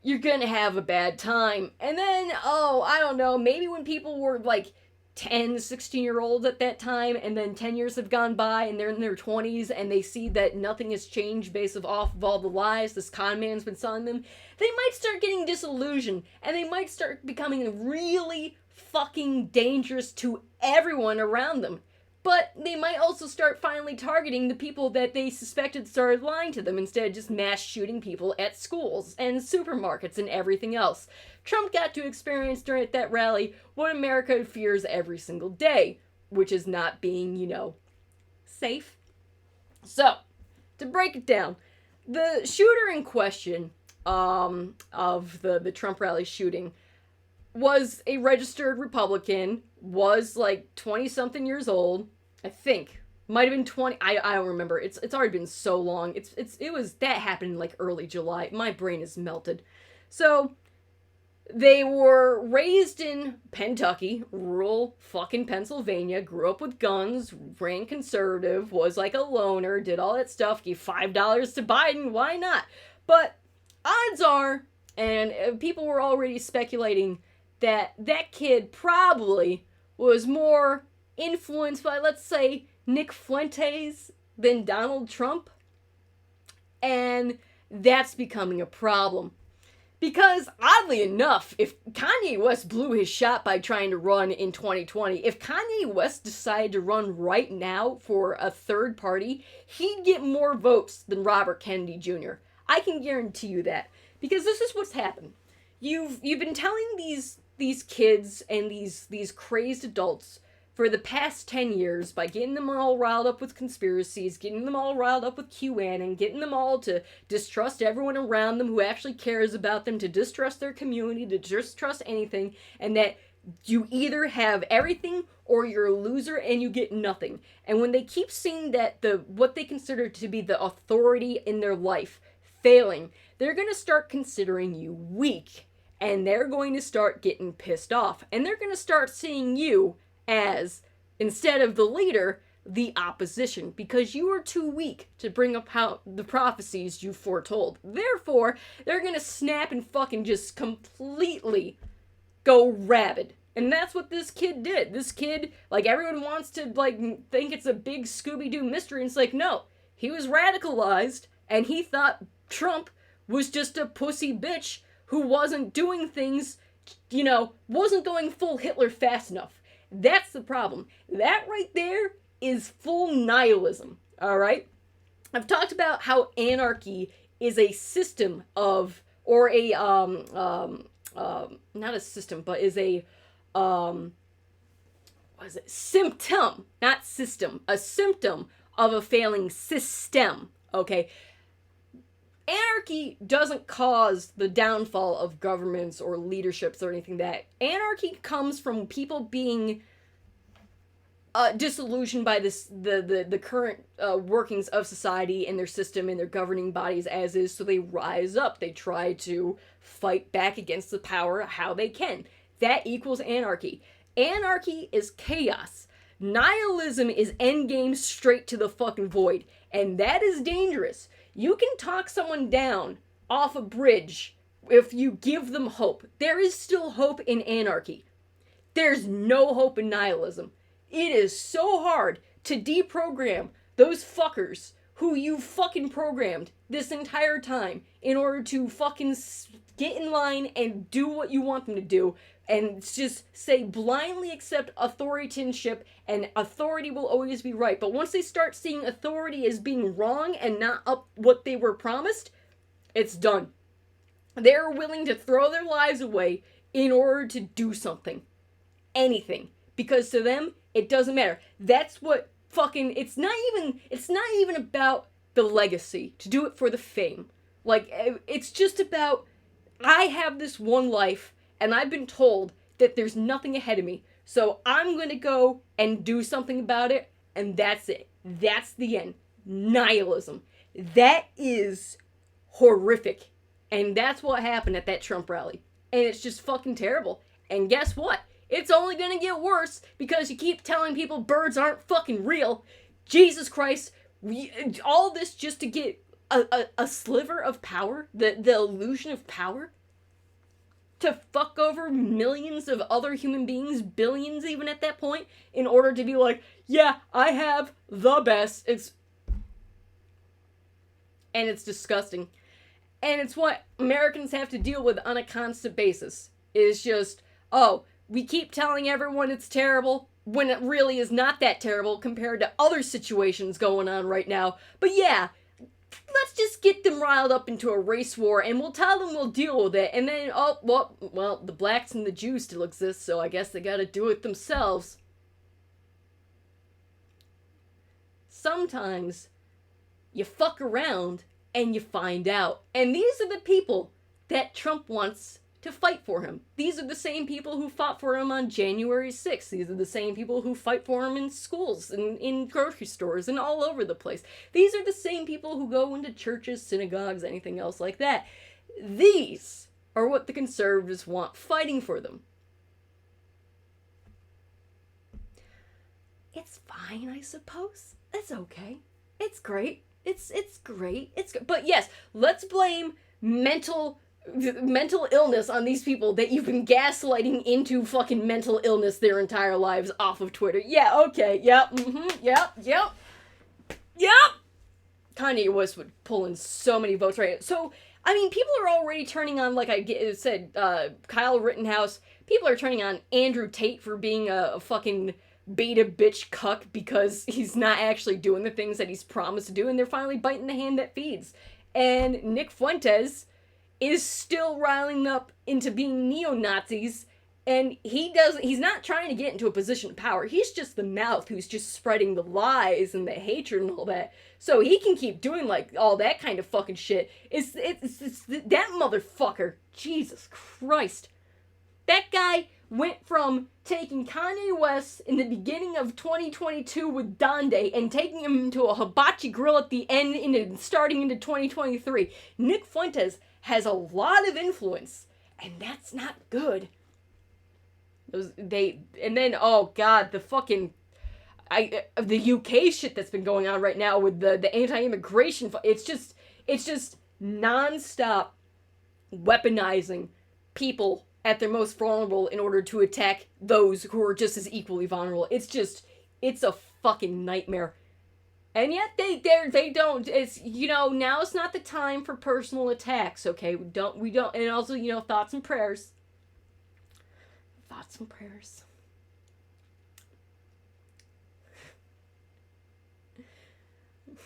you're gonna have a bad time. And then, I don't know, maybe when people were like 10, 16-year-olds at that time, and then 10 years have gone by and they're in their 20s and they see that nothing has changed based off of all the lies this con man's been selling them, they might start getting disillusioned and they might start becoming really fucking dangerous to everyone around them. But they might also start finally targeting the people that they suspected started lying to them instead of just mass shooting people at schools and supermarkets and everything else. Trump got to experience during that rally what America fears every single day, which is not being, safe. So, to break it down, the shooter in question of the Trump rally shooting was a registered Republican, was like 20-something years old, I think. Might have been 20. I don't remember. It's already been so long. That happened in like early July. My brain is melted. So, they were raised in Kentucky, rural fucking Pennsylvania, grew up with guns, ran conservative, was like a loner, did all that stuff, gave $5 to Biden, why not? But odds are, and people were already speculating that kid probably was more influenced by, let's say, Nick Fuentes than Donald Trump. And that's becoming a problem. Because, oddly enough, if Kanye West blew his shot by trying to run in 2020, if Kanye West decided to run right now for a third party, he'd get more votes than Robert Kennedy Jr. I can guarantee you that. Because this is what's happened. You've been telling these kids and these crazed adults for the past 10 years by getting them all riled up with conspiracies, getting them all riled up with QAnon, getting them all to distrust everyone around them who actually cares about them, to distrust their community, to distrust anything, and that you either have everything or you're a loser and you get nothing. And when they keep seeing that what they consider to be the authority in their life failing, they're going to start considering you weak. And they're going to start getting pissed off. And they're going to start seeing you as, instead of the leader, the opposition, because you are too weak to bring about the prophecies you foretold. Therefore, they're gonna snap and fucking just completely go rabid. And that's what this kid did. This kid, like, everyone wants to, like, think it's a big Scooby-Doo mystery, and it's like, no. He was radicalized, and he thought Trump was just a pussy bitch who wasn't doing things, wasn't going full Hitler fast enough. That's the problem. That right there is full nihilism, all right? I've talked about how anarchy is a system of, or a, not a system, but is a, symptom, not system, a symptom of a failing system, okay? Anarchy doesn't cause the downfall of governments or leaderships or anything that. Anarchy comes from people being disillusioned by the current workings of society and their system and their governing bodies as is, so they rise up. They try to fight back against the power how they can. That equals anarchy. Anarchy is chaos. Nihilism is endgame straight to the fucking void. And that is dangerous. You can talk someone down off a bridge if you give them hope. There is still hope in anarchy. There's no hope in nihilism. It is so hard to deprogram those fuckers who you fucking programmed this entire time in order to fucking get in line and do what you want them to do, and just say blindly accept authoritationship and authority will always be right. But once they start seeing authority as being wrong and not up what they were promised, it's done. They're willing to throw their lives away in order to do something. Anything. Because to them, it doesn't matter. That's what fucking, it's not even about the legacy, to do it for the fame. Like, it's just about, I have this one life, and I've been told that there's nothing ahead of me. So I'm going to go and do something about it, and that's it. That's the end. Nihilism. That is horrific. And that's what happened at that Trump rally. And it's just fucking terrible. And guess what? It's only gonna get worse because you keep telling people birds aren't fucking real. Jesus Christ. All this just to get a sliver of power? The illusion of power? To fuck over millions of other human beings, billions even at that point, in order to be like, yeah, I have the best. And it's disgusting. And it's what Americans have to deal with on a constant basis. It's just, oh, we keep telling everyone it's terrible when it really is not that terrible compared to other situations going on right now. But yeah, let's just get them riled up into a race war and we'll tell them we'll deal with it. And then, oh, well, the blacks and the Jews still exist, so I guess they gotta do it themselves. Sometimes you fuck around and you find out. And these are the people that Trump wants to fight for him. These are the same people who fought for him on January 6th. These are the same people who fight for him in schools and in grocery stores and all over the place. These are the same people who go into churches, synagogues, anything else like that. These are what the conservatives want fighting for them. It's fine, I suppose. It's okay. It's great. It's great. But yes, let's blame mental illness on these people that you've been gaslighting into fucking mental illness their entire lives off of Twitter. Yeah, okay, yep, yep. Kanye West would pull in so many votes, right? So, I mean, people are already turning on, like I said, Kyle Rittenhouse. People are turning on Andrew Tate for being a fucking beta bitch cuck because he's not actually doing the things that he's promised to do, and they're finally biting the hand that feeds. And Nick Fuentes is still riling up into being neo-Nazis, and he's not trying to get into a position of power. He's just the mouth who's just spreading the lies and the hatred and all that, so he can keep doing, like, all that kind of fucking shit. It's that motherfucker. Jesus Christ. That guy went from taking Kanye West in the beginning of 2022 with Donde and taking him to a hibachi grill at the end starting into 2023. Nick Fuentes has a lot of influence, and that's not good. And then, oh god, the fucking the UK shit that's been going on right now with the anti-immigration, it's just non-stop weaponizing people at their most vulnerable in order to attack those who are just as equally vulnerable. It's a fucking nightmare. And yet they don't, it's, now it's not the time for personal attacks, okay? We don't, and also, thoughts and prayers. Thoughts and prayers.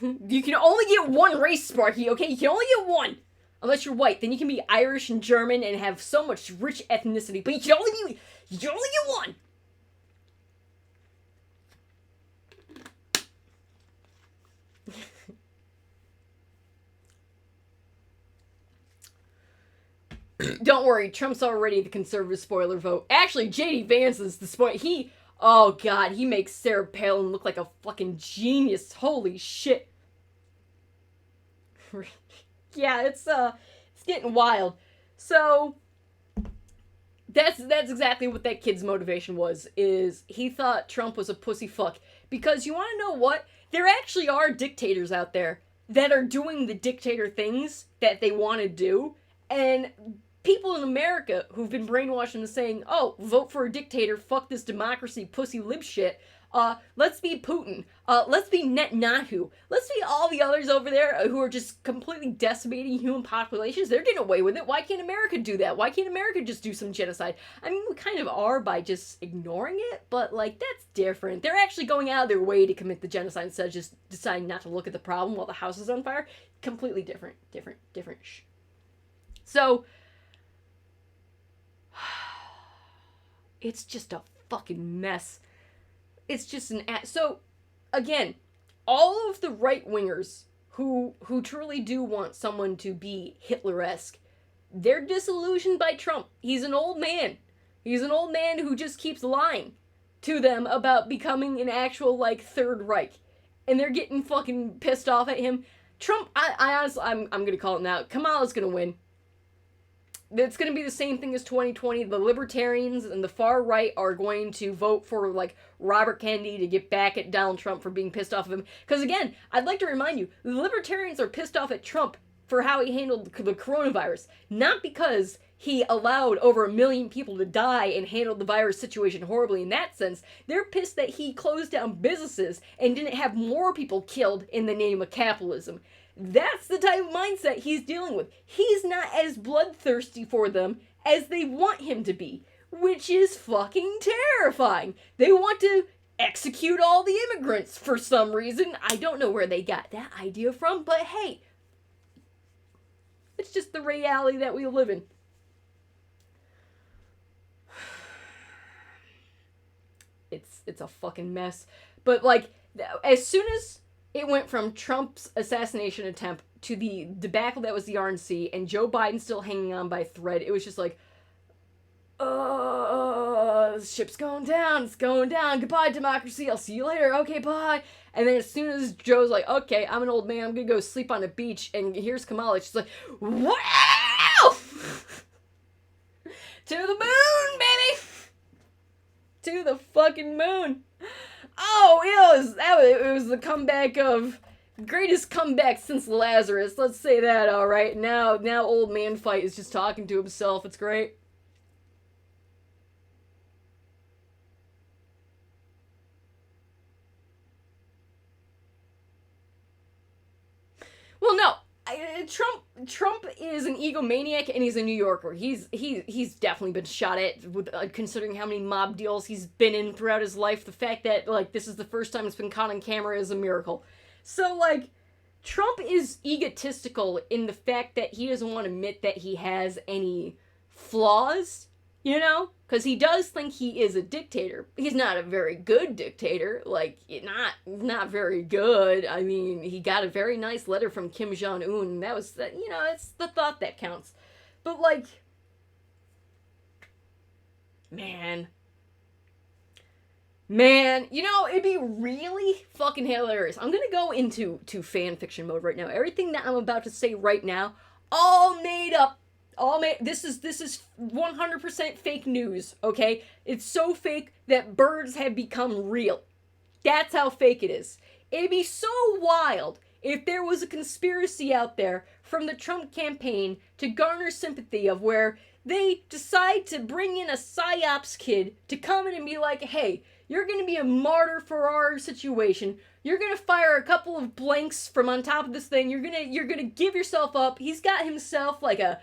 You can only get one race, Sparky, okay? You can only get one. Unless you're white, then you can be Irish and German and have so much rich ethnicity, but you can only get one. Don't worry, Trump's already the conservative spoiler vote. Actually, J.D. Vance is the spoiler. Oh god, he makes Sarah Palin look like a fucking genius. Holy shit. Yeah, it's getting wild. So that's exactly what that kid's motivation was, is he thought Trump was a pussy fuck. Because you want to know what? There actually are dictators out there that are doing the dictator things that they want to do, and people in America who've been brainwashed into saying, oh, vote for a dictator, fuck this democracy, pussy lib shit, let's be Putin, let's be Netanyahu, let's be all the others over there who are just completely decimating human populations. They're getting away with it. Why can't America do that? Why can't America just do some genocide? I mean, we kind of are by just ignoring it, but, like, that's different. They're actually going out of their way to commit the genocide instead of just deciding not to look at the problem while the house is on fire. Completely different. So, it's just a fucking mess. It's just so, again, all of the right-wingers who truly do want someone to be Hitler-esque, they're disillusioned by Trump. He's an old man. He's an old man who just keeps lying to them about becoming an actual, like, Third Reich. And they're getting fucking pissed off at him. Trump, I honestly, I'm gonna call it now. Kamala's gonna win. it's going to be the same thing as 2020. The libertarians and the far right are going to vote for, like, Robert Kennedy to get back at Donald Trump for being pissed off of him. Because, again, I'd like to remind you, the libertarians are pissed off at Trump for how he handled the coronavirus. Not because he allowed over 1 million people to die and handled the virus situation horribly in that sense. They're pissed that he closed down businesses and didn't have more people killed in the name of capitalism. That's the type of mindset he's dealing with. He's not as bloodthirsty for them as they want him to be, which is fucking terrifying. They want to execute all the immigrants for some reason. I don't know where they got that idea from, but hey, it's just the reality that we live in. It's a fucking mess. But, like, as soon as it went from Trump's assassination attempt to the debacle that was the RNC and Joe Biden still hanging on by a thread, it was just like, the ship's going down, it's going down, goodbye democracy, I'll see you later, okay, bye. And then as soon as Joe's like, okay, I'm an old man, I'm gonna go sleep on a beach, and here's Kamala, she's like, wow! To the moon, baby! To the fucking moon. Oh, it was the comeback of greatest comeback since Lazarus. Let's say that, all right. Now old man fight is just talking to himself. It's great. Well, no. Trump is an egomaniac and he's a New Yorker. He's definitely been shot at with considering how many mob deals he's been in throughout his life. The fact that, like, this is the first time it's been caught on camera is a miracle. So, like, Trump is egotistical in the fact that he doesn't want to admit that he has any flaws, you know? Because he does think he is a dictator. He's not a very good dictator. Like, not very good. I mean, he got a very nice letter from Kim Jong-un. That was, you know, it's the thought that counts. But, like, man, you know, it'd be really fucking hilarious. I'm gonna go into fan fiction mode right now. Everything that I'm about to say right now, all made up. This is 100% fake news, okay? It's so fake that birds have become real. That's how fake it is. It'd be so wild if there was a conspiracy out there from the Trump campaign to garner sympathy of where they decide to bring in a PsyOps kid to come in and be like, hey, you're going to be a martyr for our situation. You're going to fire a couple of blanks from on top of this thing. You're going to give yourself up. He's got himself like an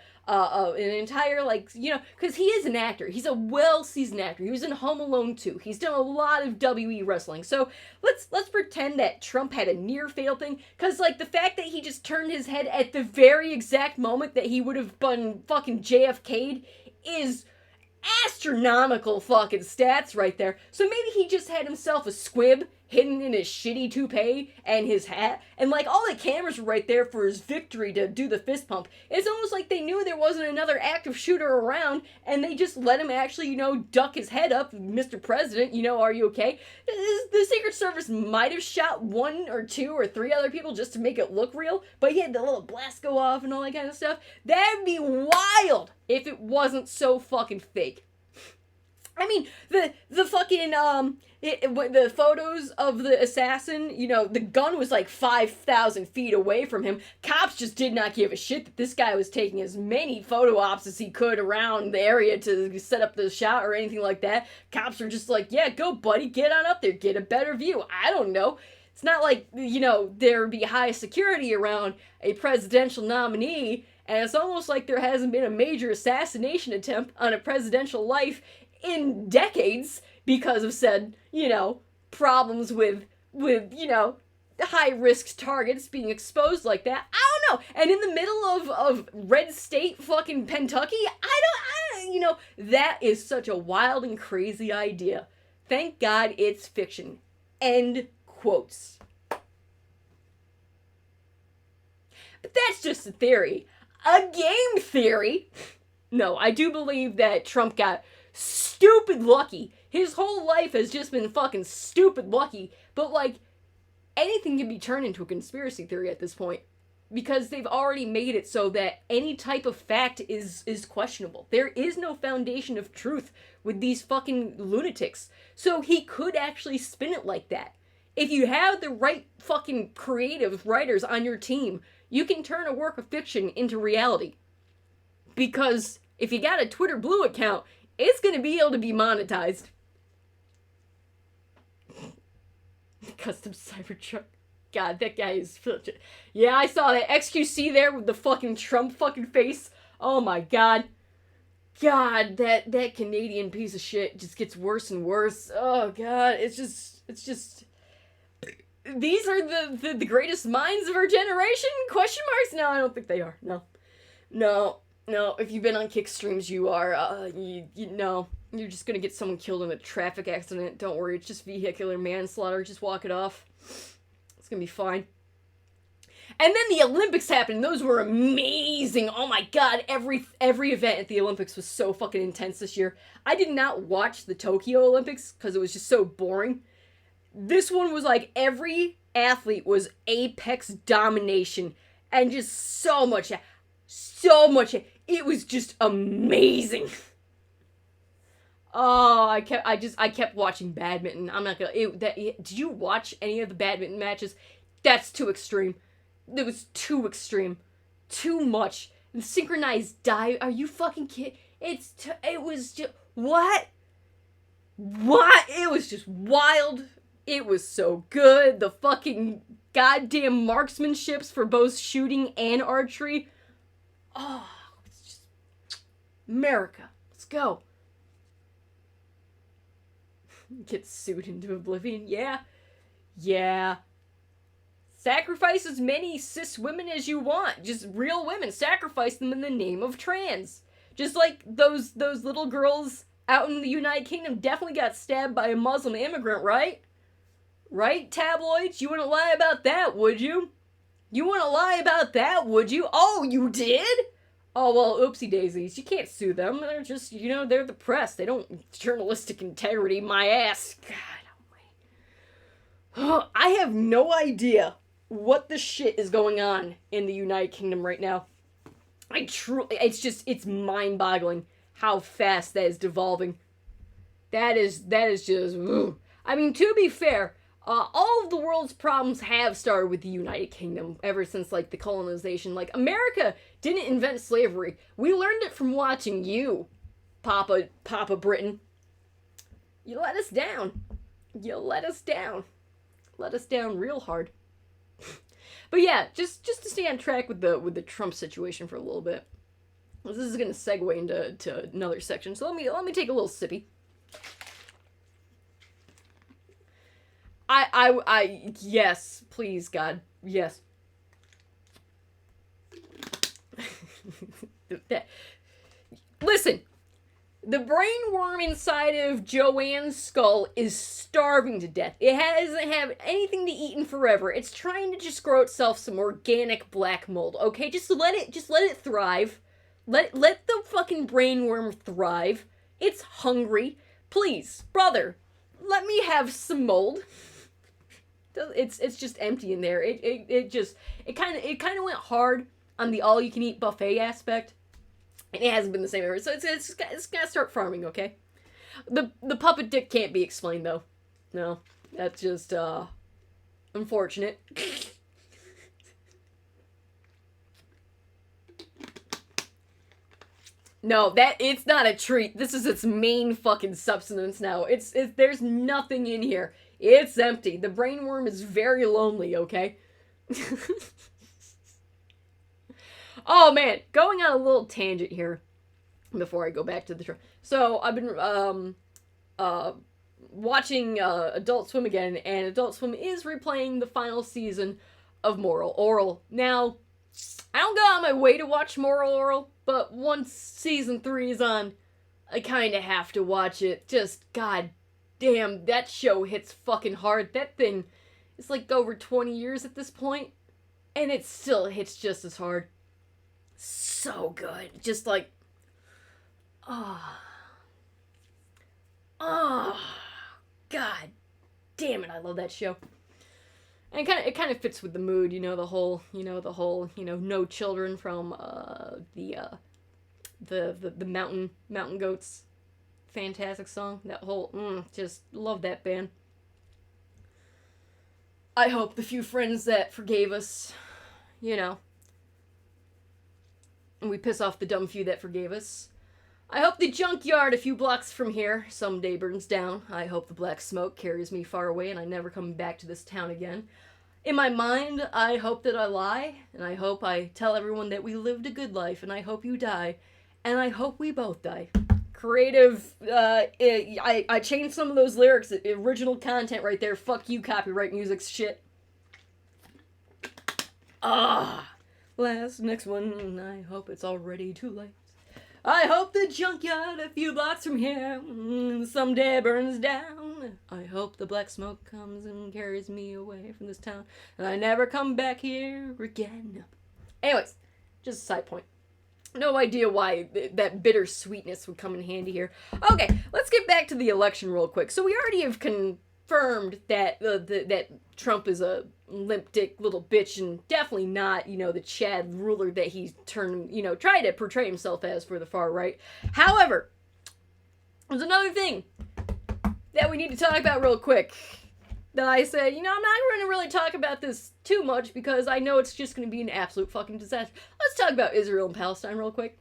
entire, like, you know, because he is an actor. He's a well-seasoned actor. He was in Home Alone 2. He's done a lot of WE wrestling. So let's pretend that Trump had a near-fatal thing, because, like, the fact that he just turned his head at the very exact moment that he would have been fucking JFK'd is astronomical fucking stats right there. So maybe he just had himself a squib hidden in his shitty toupee and his hat, and, like, all the cameras were right there for his victory to do the fist pump. It's almost like they knew there wasn't another active shooter around, and they just let him actually, you know, duck his head up. Mr. President, you know, are you okay? The Secret Service might have shot 1 or 2 or 3 other people just to make it look real, but he had the little blast go off and all that kind of stuff. That'd be wild if it wasn't so fucking fake. I mean, the fucking, the photos of the assassin, you know, the gun was like 5,000 feet away from him. Cops just did not give a shit that this guy was taking as many photo ops as he could around the area to set up the shot or anything like that. Cops were just like, yeah, go buddy, get on up there, get a better view. I don't know. It's not like, you know, there would be high security around a presidential nominee, and it's almost like there hasn't been a major assassination attempt on a presidential life in decades because of said, you know, problems with, you know, high-risk targets being exposed like that. I don't know. And in the middle of red state fucking Kentucky, I don't, you know, that is such a wild and crazy idea. Thank God it's fiction. End quotes. But that's just a theory. A game theory. No, I do believe that Trump got stupid lucky. His whole life has just been fucking stupid lucky. But, like, anything can be turned into a conspiracy theory at this point. because they've already made it so that any type of fact is questionable. There is no foundation of truth with these fucking lunatics. So he could actually spin it like that. If you have the right fucking creative writers on your team, you can turn a work of fiction into reality. Because if you got a Twitter Blue account, it's going to be able to be monetized. Custom Cybertruck. God, that guy is... Yeah, I saw that XQC there with the fucking Trump fucking face. Oh my god. God, that Canadian piece of shit just gets worse and worse. Oh god, it's just... These are the greatest minds of our generation? Question marks? No, I don't think they are. No. If you've been on kick streams, you are. You know, you're just gonna get someone killed in a traffic accident. Don't worry, it's just vehicular manslaughter. Just walk it off. It's gonna be fine. And then the Olympics happened. Those were amazing. Oh my god, every event at the Olympics was so fucking intense this year. I did not watch the Tokyo Olympics because it was just so boring. This one was like every athlete was apex domination and just so much. It was just amazing. Oh, I kept watching badminton. I'm not gonna. Did you watch any of the badminton matches? That's too extreme. It was too extreme, too much. The synchronized dive. Are you fucking kidding? It was just what? It was just wild. It was so good. The fucking goddamn marksmanships for both shooting and archery. Oh, it's just America. Let's go. Get sued into oblivion. Yeah. Sacrifice as many cis women as you want. Just real women. Sacrifice them in the name of trans. Just like those little girls out in the United Kingdom definitely got stabbed by a Muslim immigrant, right? Right, tabloids? You wouldn't lie about that, would you? You wouldn't lie about that, would you? Oh, you did? Oh, well, oopsie daisies. You can't sue them. They're just, they're the press. They don't journalistic integrity, my ass. God, oh my. I have no idea what the shit is going on in the United Kingdom right now. It's mind-boggling how fast that is devolving. That is just, ugh. I mean, to be fair, all of the world's problems have started with the United Kingdom ever since, like, the colonization. Like, America didn't invent slavery. We learned it from watching you, Papa Britain. You let us down. Let us down real hard. But yeah, just to stay on track with the Trump situation for a little bit. This is going to segue into another section. So let me take a little sippy. Yes, please, God, yes. Listen, the brain worm inside of Joanne's skull is starving to death. It hasn't had anything to eat in forever. It's trying to just grow itself some organic black mold. Okay, just let it thrive. Let the fucking brain worm thrive. It's hungry. Please, brother, let me have some mold. It's just empty in there. It kind of went hard on the all you can eat buffet aspect, and it hasn't been the same ever. So it's gotta start farming, okay? The puppet dick can't be explained though. No, that's just unfortunate. No, it's not a treat. This is its main fucking substance now. There's nothing in here. It's empty. The brain worm is very lonely, okay? Oh, man. Going on a little tangent here before I go back to the show. So, I've been watching Adult Swim again, and Adult Swim is replaying the final season of Moral Oral. Now, I don't go out of my way to watch Moral Oral, but once season 3 is on, I kind of have to watch it. Just, god damn, that show hits fucking hard. That thing is like over 20 years at this point, and it still hits just as hard. So good. Just like, god damn it, I love that show. And it kind of fits with the mood, the whole, no children from the mountain goats. Fantastic song. That whole, just love that band. I hope the few friends that forgave us, and we piss off the dumb few that forgave us. I hope the junkyard a few blocks from here someday burns down. I hope the black smoke carries me far away and I never come back to this town again. In my mind, I hope that I lie, and I hope I tell everyone that we lived a good life, and I hope you die, and I hope we both die. Creative, I changed some of those lyrics, original content right there, fuck you copyright music shit. Next one, I hope it's already too late. I hope the junkyard a few blocks from here someday burns down. I hope the black smoke comes and carries me away from this town, and I never come back here again. Anyways, just a side point. No idea why that bittersweetness would come in handy here. Okay, let's get back to the election real quick. So we already have confirmed that that Trump is a limp dick little bitch and definitely not, the Chad ruler that he's turned, tried to portray himself as for the far right. However, there's another thing that we need to talk about real quick that I said, I'm not going to really talk about this too much because I know it's just going to be an absolute fucking disaster. Let's talk about Israel and Palestine real quick.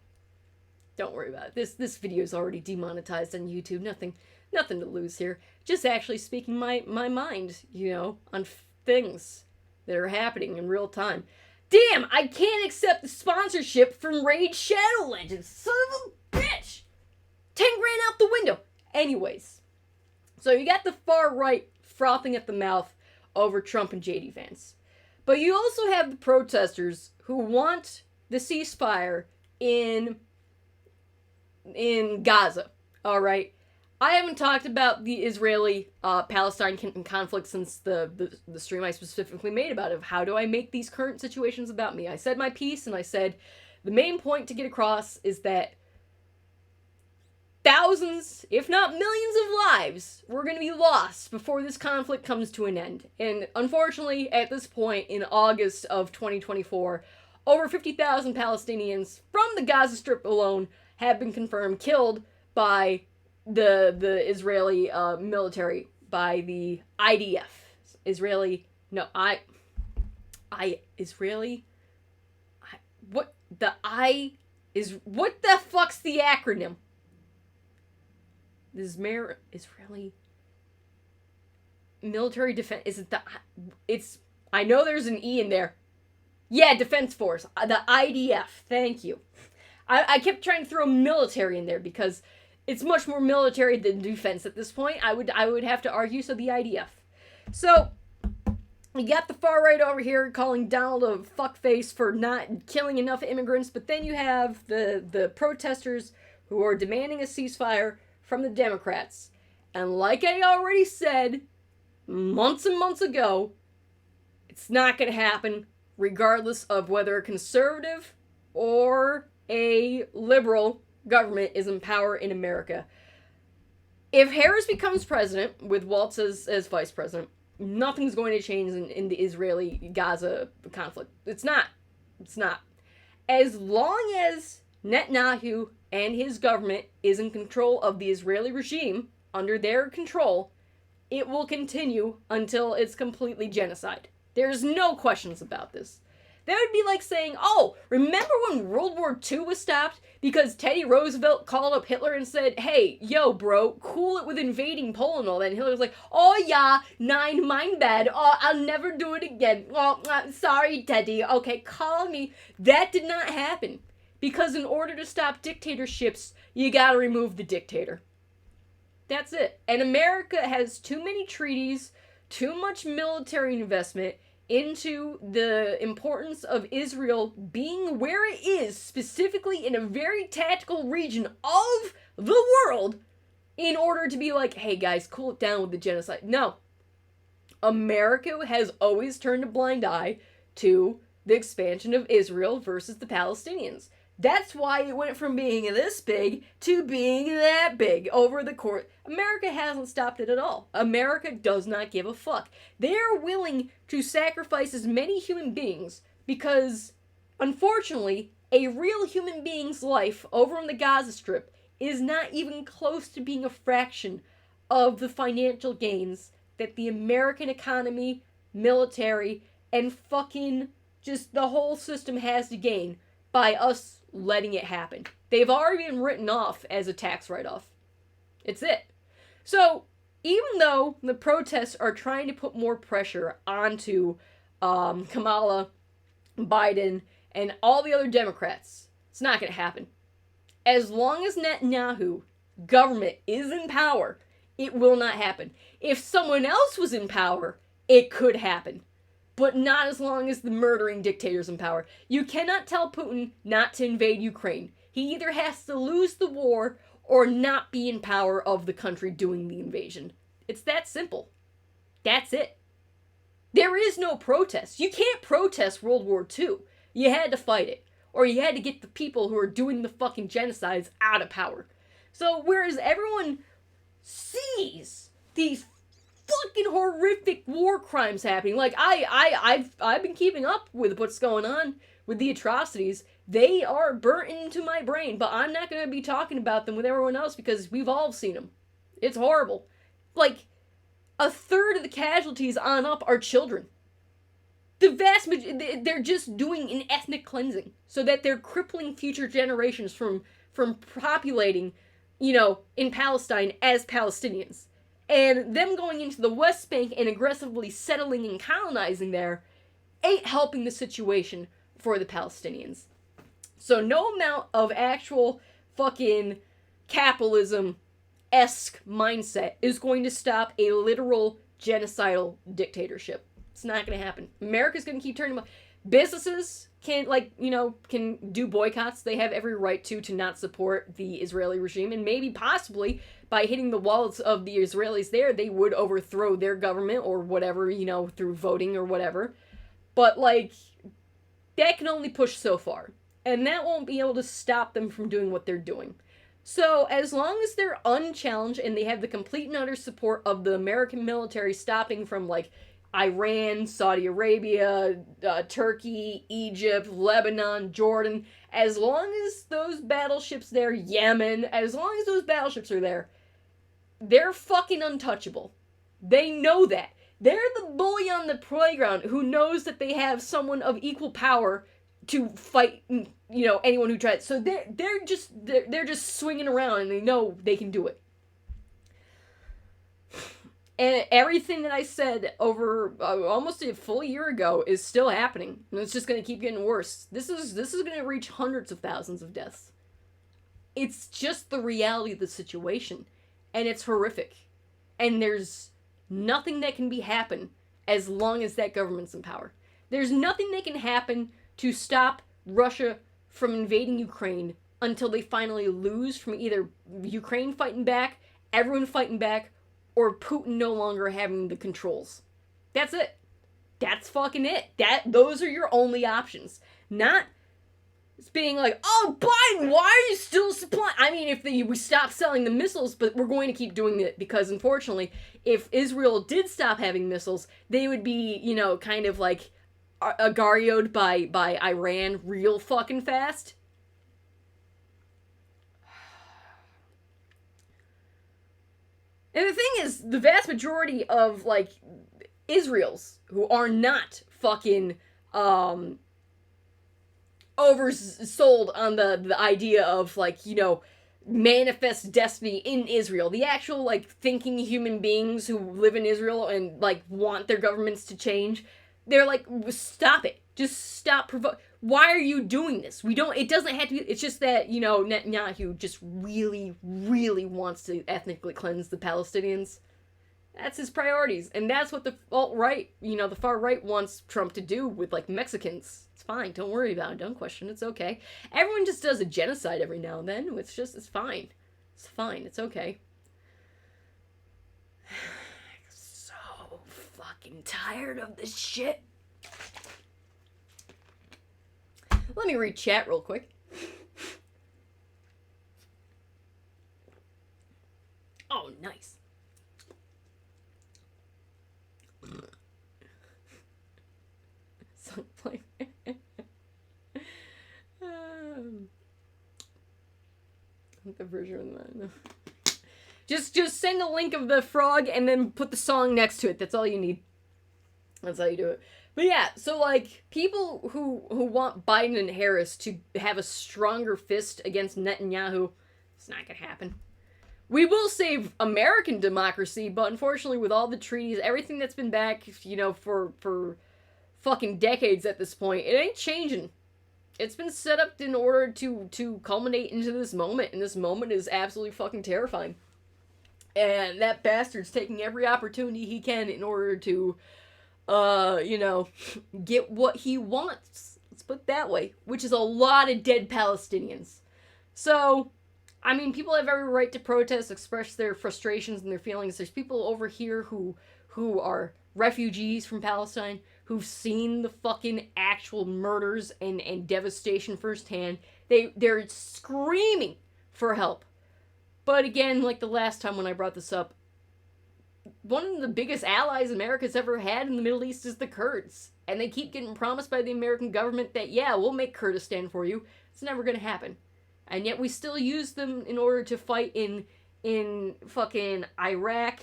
Don't worry about it. This video is already demonetized on YouTube. Nothing to lose here. Just actually speaking my mind, on things that are happening in real time. Damn, I can't accept the sponsorship from Raid Shadow Legends. Son of a bitch! 10 grand out the window. Anyways, so you got the far right frothing at the mouth over Trump and JD Vance. But you also have the protesters who want the ceasefire in Gaza. All right. I haven't talked about the Israeli-Palestine conflict since the stream I specifically made about it. Of how do I make these current situations about me? I said my piece, and I said the main point to get across is that thousands, if not millions of lives were going to be lost before this conflict comes to an end. And unfortunately, at this point, in August of 2024, over 50,000 Palestinians from the Gaza Strip alone have been confirmed killed by the Israeli military, by the IDF. What the fuck's the acronym? Israeli military defense, is it I know there's an E in there. Yeah, Defense Force, the IDF, thank you. I kept trying to throw military in there because it's much more military than defense at this point. I would have to argue, so the IDF. So, you got the far right over here calling Donald a fuckface for not killing enough immigrants, but then you have the protesters who are demanding a ceasefire from the Democrats. And like I already said months and months ago, it's not going to happen regardless of whether a conservative or a liberal government is in power in America. If Harris becomes president with Waltz as vice president, nothing's going to change in the Israeli-Gaza conflict. It's not. As long as Netanyahu and his government is in control of the Israeli regime, under their control, it will continue until it's completely genocide. There's no questions about this. That would be like saying, oh, remember when World War II was stopped because Teddy Roosevelt called up Hitler and said, hey, yo, bro, cool it with invading Poland and all that. And Hitler was like, oh, yeah, nein, mein bad. Oh, I'll never do it again. Oh, sorry, Teddy. Okay, call me. That did not happen. Because in order to stop dictatorships, you gotta remove the dictator. That's it. And America has too many treaties, too much military investment into the importance of Israel being where it is, specifically in a very tactical region of the world, in order to be like, hey guys, cool it down with the genocide. No. America has always turned a blind eye to the expansion of Israel versus the Palestinians. That's why it went from being this big to being that big over the course. America hasn't stopped it at all. America does not give a fuck. They're willing to sacrifice as many human beings because, unfortunately, a real human being's life over on the Gaza Strip is not even close to being a fraction of the financial gains that the American economy, military, and fucking just the whole system has to gain by us letting it happen. They've already been written off as a tax write-off. It's it. So, even though the protests are trying to put more pressure onto Kamala, Biden, and all the other Democrats, it's not going to happen. As long as Netanyahu government is in power, it will not happen. If someone else was in power, it could happen. But not as long as the murdering dictator's in power. You cannot tell Putin not to invade Ukraine. He either has to lose the war or not be in power of the country doing the invasion. It's that simple. That's it. There is no protest. You can't protest World War II. You had to fight it. Or you had to get the people who are doing the fucking genocides out of power. So whereas everyone sees these fucking horrific war crimes happening. Like, I've been keeping up with what's going on with the atrocities. They are burnt into my brain, but I'm not going to be talking about them with everyone else because we've all seen them. It's horrible. Like, a third of the casualties on up are children. The vast majority, they're just doing an ethnic cleansing so that they're crippling future generations from populating, in Palestine as Palestinians. And them going into the West Bank and aggressively settling and colonizing there ain't helping the situation for the Palestinians. So no amount of actual fucking capitalism-esque mindset is going to stop a literal genocidal dictatorship. It's not going to happen. America's going to keep turning. Businesses can do boycotts. They have every right to not support the Israeli regime, and maybe possibly by hitting the wallets of the Israelis there, they would overthrow their government or whatever, through voting or whatever. But that can only push so far, and that won't be able to stop them from doing what they're doing. So as long as they're unchallenged and they have the complete and utter support of the American military stopping from Iran, Saudi Arabia, Turkey, Egypt, Lebanon, Jordan, as long as those battleships there, Yemen, as long as those battleships are there, they're fucking untouchable. They know that. They're the bully on the playground who knows that they have someone of equal power to fight, anyone who tries. So they're just swinging around and they know they can do it. And everything that I said over almost a full year ago is still happening. And it's just going to keep getting worse. This is going to reach hundreds of thousands of deaths. It's just the reality of the situation. And it's horrific. And there's nothing that can happen as long as that government's in power. There's nothing that can happen to stop Russia from invading Ukraine until they finally lose from either Ukraine fighting back, everyone fighting back, or Putin no longer having the controls. That's it. That's fucking it. Those are your only options. Not being oh, Biden, why are you still supplying? I mean, if we stop selling the missiles, but we're going to keep doing it because, unfortunately, if Israel did stop having missiles, they would be, kind of agarioed by Iran real fucking fast. And the thing is, the vast majority of, Israels who are not fucking, oversold on the idea of, manifest destiny in Israel. The actual, thinking human beings who live in Israel and, want their governments to change, they're stop it. Just stop Why are you doing this? It doesn't have to be, it's just that, Netanyahu just really, really wants to ethnically cleanse the Palestinians. That's his priorities. And that's what the alt-right, the far right wants Trump to do with, Mexicans. It's fine. Don't worry about it. Don't question it. It's okay. Everyone just does a genocide every now and then. It's fine. It's fine. It's okay. I'm so fucking tired of this shit. Let me read chat real quick. like, the version of that. Just send a link of the frog and then put the song next to it. That's all you need. That's how you do it. But yeah, so like people who want Biden and Harris to have a stronger fist against Netanyahu, it's not gonna happen. We will save American democracy, but unfortunately with all the treaties, everything that's been back, for fucking decades at this point, it ain't changing. It's been set up in order to culminate into this moment, and this moment is absolutely fucking terrifying. And that bastard's taking every opportunity he can in order to, get what he wants. Let's put it that way. Which is a lot of dead Palestinians. So, I mean, people have every right to protest, express their frustrations and their feelings. There's people over here who are refugees from Palestine, who've seen the fucking actual murders and devastation firsthand. They're screaming for help. But again, like the last time when I brought this up, one of the biggest allies America's ever had in the Middle East is the Kurds. And they keep getting promised by the American government that, yeah, we'll make Kurdistan for you. It's never gonna happen. And yet we still use them in order to fight in fucking Iraq,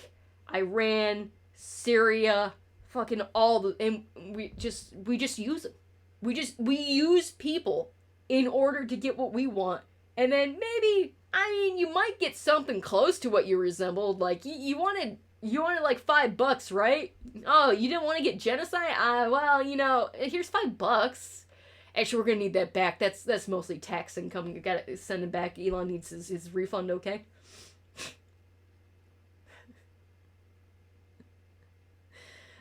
Iran, Syria, fucking all the... And we just use them. We use people in order to get what we want. And then maybe... I mean, you might get something close to what you resembled. Like, you wanted like $5, right? Oh, you didn't want to get genocide? Well, here's $5. Actually, we're gonna need that back. That's mostly tax income. You gotta send it back. Elon needs his refund, okay?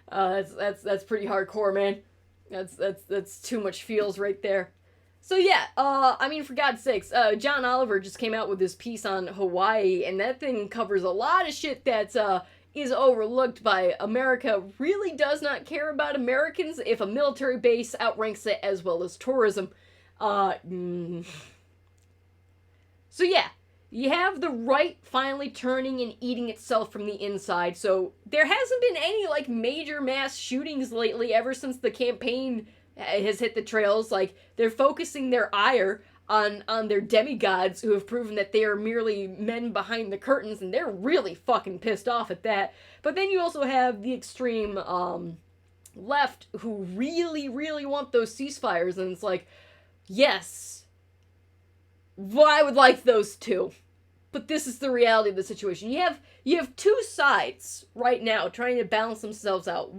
That's pretty hardcore, man. That's too much feels right there. So yeah, I mean, for God's sakes, John Oliver just came out with this piece on Hawaii, and that thing covers a lot of shit that's, is overlooked by America. Really does not care about Americans if a military base outranks it as well as tourism. So yeah, you have the right finally turning and eating itself from the inside, so there hasn't been any, like, major mass shootings lately ever since the campaign has hit the trails. Like, they're focusing their ire on their demigods who have proven that they are merely men behind the curtains, and they're really fucking pissed off at that. But then you also have the extreme left who really, really want those ceasefires, and it's like, yes, well, I would like those too. But this is the reality of the situation. You have two sides right now trying to balance themselves out.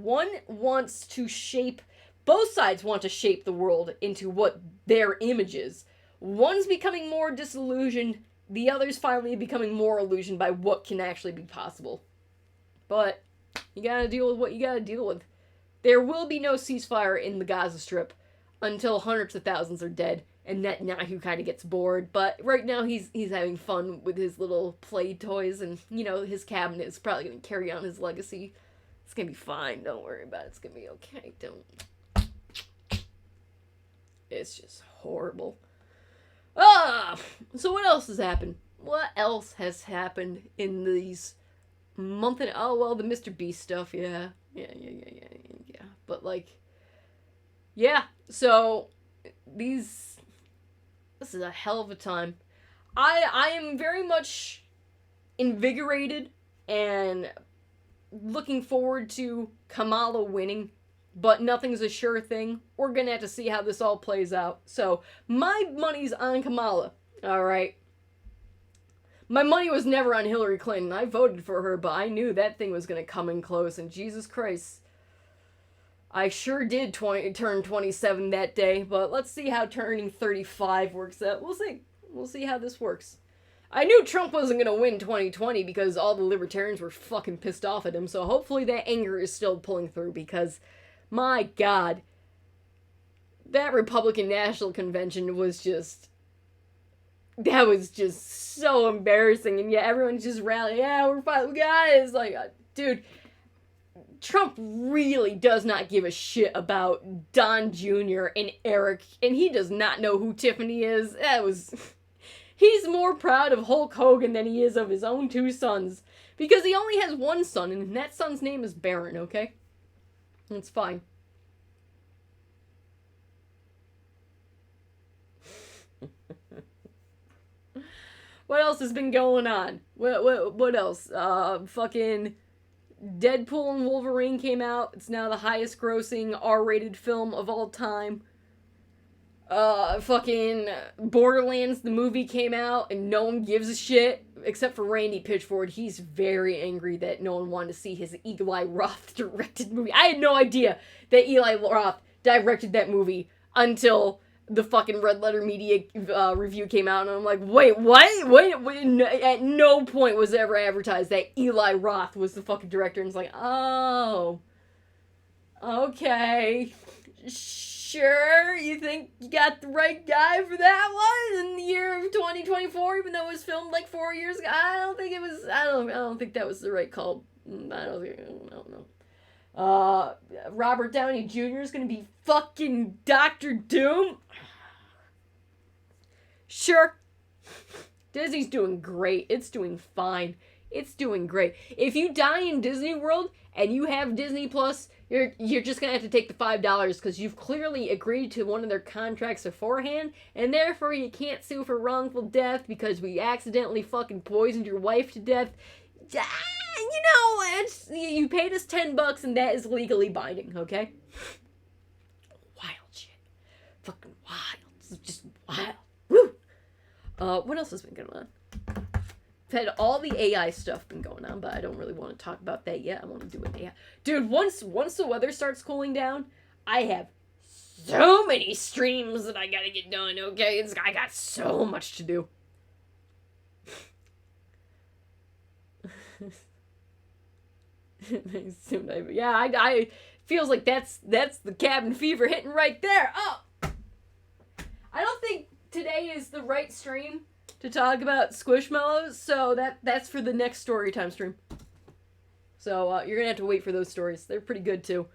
Both sides want to shape the world into what their image is. One's becoming more disillusioned, the other's finally becoming more illusioned by what can actually be possible. But you gotta deal with what you gotta deal with. There will be no ceasefire in the Gaza Strip until hundreds of thousands are dead, and Netanyahu kind of gets bored. But right now he's having fun with his little play toys, and, his cabinet is probably gonna carry on his legacy. It's gonna be fine, don't worry about it, it's gonna be okay, It's just horrible. So what else has happened? What else has happened in these the Mr. Beast stuff, yeah. But, like, yeah, so this is a hell of a time. I am very much invigorated and looking forward to Kamala winning. But nothing's a sure thing. We're gonna have to see how this all plays out. So, my money's on Kamala, alright? My money was never on Hillary Clinton. I voted for her, but I knew that thing was gonna come in close, and Jesus Christ. I sure did turn 27 that day, but let's see how turning 35 works out. We'll see. We'll see how this works. I knew Trump wasn't gonna win 2020 because all the libertarians were fucking pissed off at him, so hopefully that anger is still pulling through, because... my God, that Republican National Convention was just so embarrassing, and yet everyone's just rallying, yeah, we're fine, we got it. It's like, dude, Trump really does not give a shit about Don Jr. and Eric, and he does not know who Tiffany is. He's more proud of Hulk Hogan than he is of his own two sons, because he only has one son, and that son's name is Barron, okay? It's fine. What else has been going on? What else? Fucking Deadpool and Wolverine came out. It's now the highest grossing R-rated film of all time. Fucking Borderlands, the movie came out, and no one gives a shit, except for Randy Pitchford. He's very angry that no one wanted to see his Eli Roth directed movie. I had no idea that Eli Roth directed that movie until the fucking Red Letter Media review came out, and I'm like, wait, what? Wait, at no point was it ever advertised that Eli Roth was the fucking director, and it's like, oh, okay, sure, you think you got the right guy for that one in the year of 2024, even though it was filmed like 4 years ago? I don't think that was the right call. I don't know. Robert Downey Jr. is gonna be fucking Dr. Doom. Sure. Disney's doing great. It's doing fine. It's doing great. If you die in Disney World and you have Disney Plus, you're just gonna have to take the $5 because you've clearly agreed to one of their contracts beforehand, and therefore you can't sue for wrongful death because we accidentally fucking poisoned your wife to death. You paid us $10 and that is legally binding, okay? Wild shit. Fucking wild. It's just wild. Woo! What else has been going on? I've had all the AI stuff been going on, but I don't really want to talk about that yet. I want to do an AI. Dude, once the weather starts cooling down, I have so many streams that I gotta get done, okay? I got so much to do. Yeah, I feels like that's the cabin fever hitting right there. Oh, I don't think today is the right stream to talk about Squishmallows, so that's for the next story time stream. So you're gonna have to wait for those stories. They're pretty good too.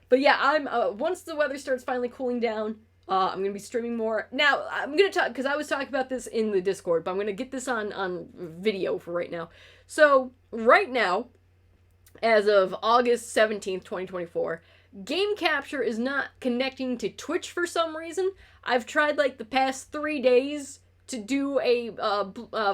But yeah, I'm once the weather starts finally cooling down, I'm gonna be streaming more. Now I'm gonna talk because I was talking about this in the Discord, but I'm gonna get this on video for right now. So right now, as of August 17th, 2024, Game Capture is not connecting to Twitch for some reason. I've tried like the past 3 days to do a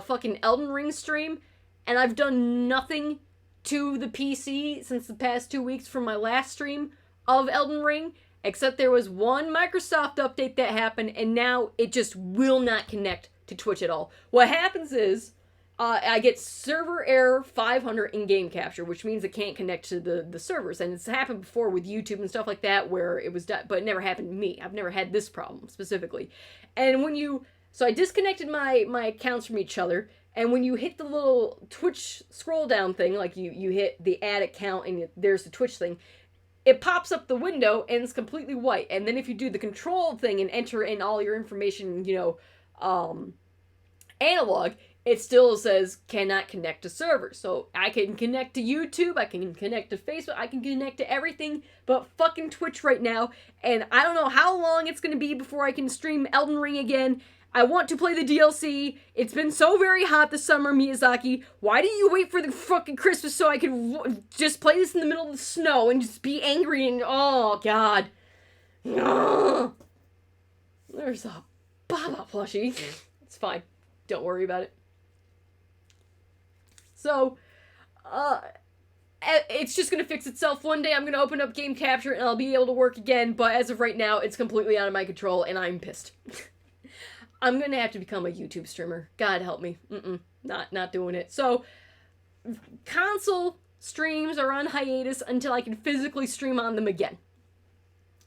fucking Elden Ring stream, and I've done nothing to the PC since the past 2 weeks from my last stream of Elden Ring, except there was one Microsoft update that happened, and now it just will not connect to Twitch at all. What happens is, I get server error 500 in Game Capture, which means it can't connect to the servers. And it's happened before with YouTube and stuff like that, where it was done, but it never happened to me. I've never had this problem specifically. And so I disconnected my accounts from each other, and when you hit the little Twitch scroll down thing, like you hit the add account and there's the Twitch thing, it pops up the window and it's completely white. And then if you do the control thing and enter in all your information, analog, it still says cannot connect to servers. So I can connect to YouTube, I can connect to Facebook, I can connect to everything but fucking Twitch right now. And I don't know how long it's going to be before I can stream Elden Ring again. I want to play the DLC. It's been so very hot this summer, Miyazaki. Why didn't you wait for the fucking Christmas so I could just play this in the middle of the snow and just be angry and, oh, God. Ugh. There's a Baba plushie. It's fine. Don't worry about it. So, it's just going to fix itself. One day I'm going to open up Game Capture and I'll be able to work again, but as of right now, it's completely out of my control and I'm pissed. I'm going to have to become a YouTube streamer. God help me. Not doing it. So, console streams are on hiatus until I can physically stream on them again.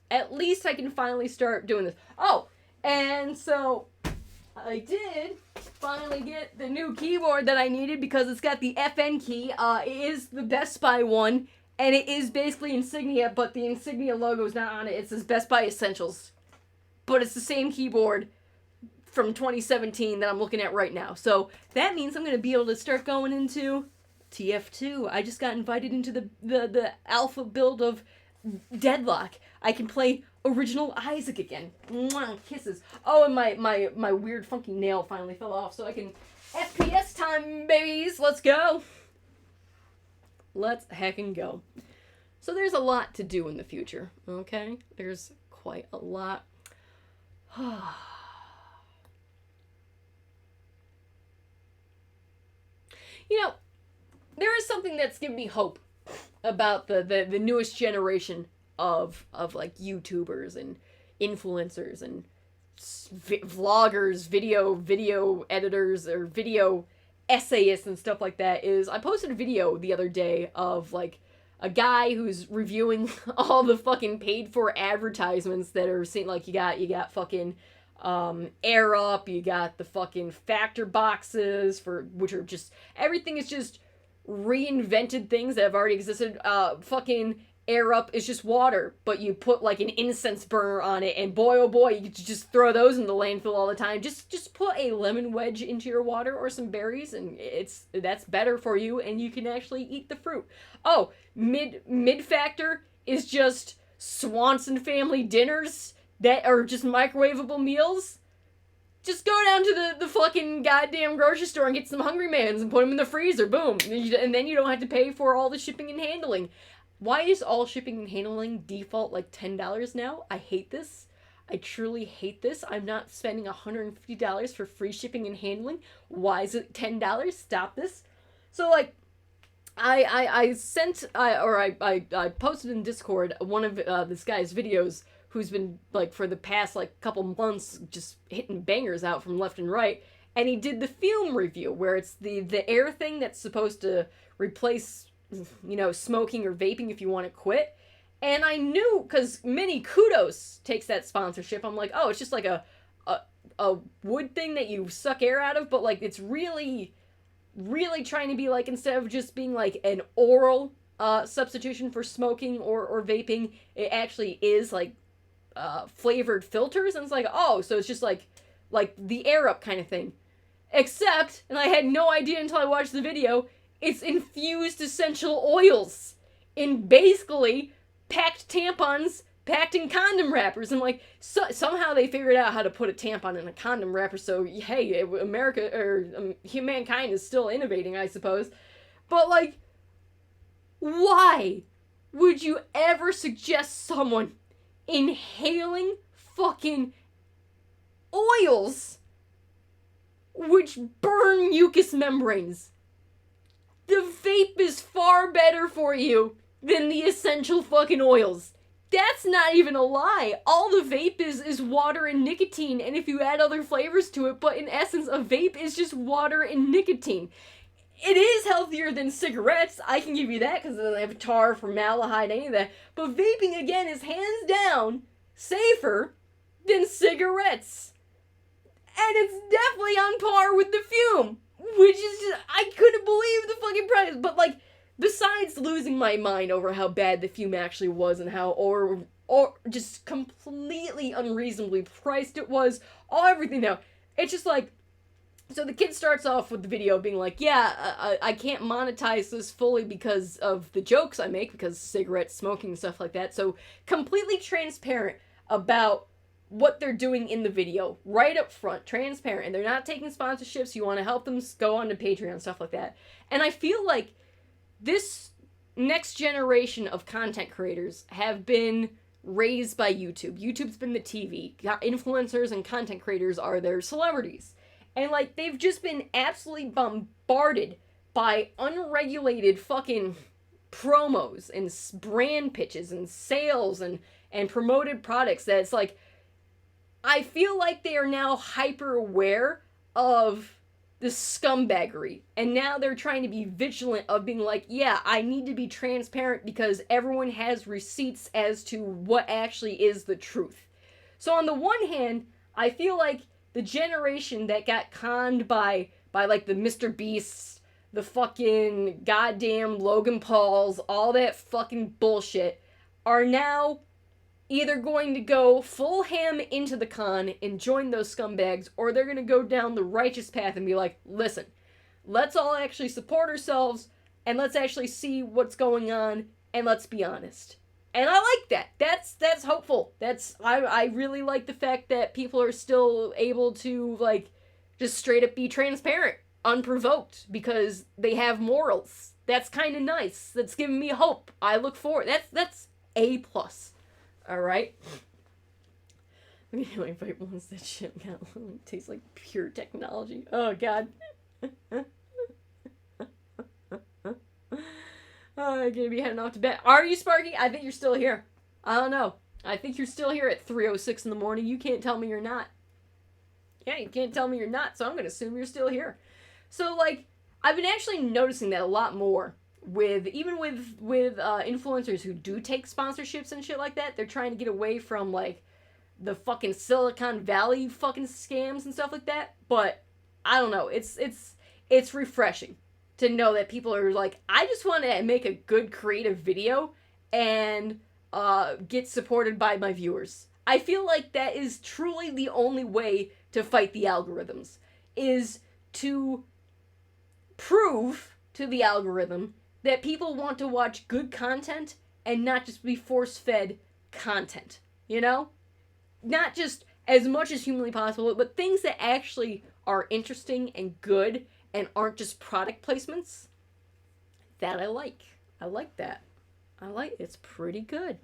At least I can finally start doing this. Oh, and so I did finally get the new keyboard that I needed because it's got the FN key. It is the Best Buy one, and it is basically Insignia, but the Insignia logo is not on it. It says Best Buy Essentials. But it's the same keyboard from 2017 that I'm looking at right now. So that means I'm going to be able to start going into TF2. I just got invited into the alpha build of Deadlock. I can play original Isaac again. Mwah, kisses. Oh, and my weird funky nail finally fell off, so I can FPS time, babies. Let's go. Let's heckin' go. So there's a lot to do in the future, okay? There's quite a lot. you know, there is something that's given me hope about the newest generation of like YouTubers and influencers and vloggers, video editors, or video essayists and stuff like that. Is I posted a video the other day of like a guy who's reviewing all the fucking paid for advertisements that are seen. Like you got fucking Air Up, you got the fucking factor boxes for which are just everything is just reinvented things that have already existed. Fucking Air Up is just water, but you put like an incense burner on it, and boy oh boy, you just throw those in the landfill all the time. Just put a lemon wedge into your water or some berries, and that's better for you, and you can actually eat the fruit. Oh, mid factor is just Swanson family dinners that are just microwavable meals. Just go down to the fucking goddamn grocery store and get some Hungry Man's and put them in the freezer. Boom. And then you don't have to pay for all the shipping and handling. Why is all shipping and handling default like $10 now? I hate this. I truly hate this. I'm not spending $150 for free shipping and handling. Why is it $10? Stop this. So like, I posted in Discord one of this guy's videos who's been like for the past like couple months just hitting bangers out from left and right, and he did the fume review where it's the air thing that's supposed to replace, you know, smoking or vaping if you want to quit. And I knew, because Mini Kudos takes that sponsorship, I'm like, oh, it's just like a wood thing that you suck air out of, but like it's really trying to be like, instead of just being like an oral substitution for smoking or vaping, it actually is like flavored filters. And it's like, oh, so it's just like the Air Up kind of thing, except, and I had no idea until I watched the video, it's infused essential oils in basically packed tampons packed in condom wrappers. And like, somehow they figured out how to put a tampon in a condom wrapper, so hey, America or humankind is still innovating, I suppose. But like, why would you ever suggest someone inhaling fucking oils which burn mucous membranes? The vape is far better for you than the essential fucking oils. That's not even a lie. All the vape is water and nicotine, and if you add other flavors to it, but in essence, a vape is just water and nicotine. It is healthier than cigarettes, I can give you that, because they have tar, formaldehyde, any of that. But vaping, again, is hands down safer than cigarettes. And it's definitely on par with the fume, which is just, I couldn't believe the fucking price. But like, besides losing my mind over how bad the fume actually was and how or just completely unreasonably priced it was, everything now, it's just like, so the kid starts off with the video being like, yeah, I can't monetize this fully because of the jokes I make, because cigarette smoking and stuff like that. So completely transparent about what they're doing in the video, right up front, transparent. And they're not taking sponsorships. You want to help them, go on to Patreon, stuff like that. And I feel like this next generation of content creators have been raised by YouTube. YouTube's been the TV. Influencers and content creators are their celebrities. And, like, they've just been absolutely bombarded by unregulated fucking promos and brand pitches and sales and promoted products that it's like, I feel like they are now hyper aware of the scumbaggery. And now they're trying to be vigilant of being like, yeah, I need to be transparent because everyone has receipts as to what actually is the truth. So on the one hand, I feel like the generation that got conned by like the Mr. Beasts, the fucking goddamn Logan Pauls, all that fucking bullshit, are now either going to go full ham into the con and join those scumbags, or they're going to go down the righteous path and be like, listen, let's all actually support ourselves, and let's actually see what's going on, and let's be honest. And I like that. That's hopeful. I really like the fact that people are still able to, like, just straight up be transparent, unprovoked, because they have morals. That's kind of nice. That's giving me hope. I look forward. That's A+. Alright? Anyway, but once that shit got, it tastes like pure technology. Oh, God. I'm gonna be heading off to bed. Are you, Sparky? I think you're still here. I don't know. I think you're still here at 3:06 in the morning. You can't tell me you're not. Yeah, you can't tell me you're not, so I'm gonna assume you're still here. So, like, I've been actually noticing that a lot more with influencers who do take sponsorships and shit like that. They're trying to get away from, like, the fucking Silicon Valley fucking scams and stuff like that. But I don't know. It's refreshing to know that people are like, I just want to make a good creative video and get supported by my viewers. I feel like that is truly the only way to fight the algorithms, is to prove to the algorithm that people want to watch good content and not just be force-fed content, you know? Not just as much as humanly possible, but things that actually are interesting and good and aren't just product placements. That I like. I like that. It's pretty good.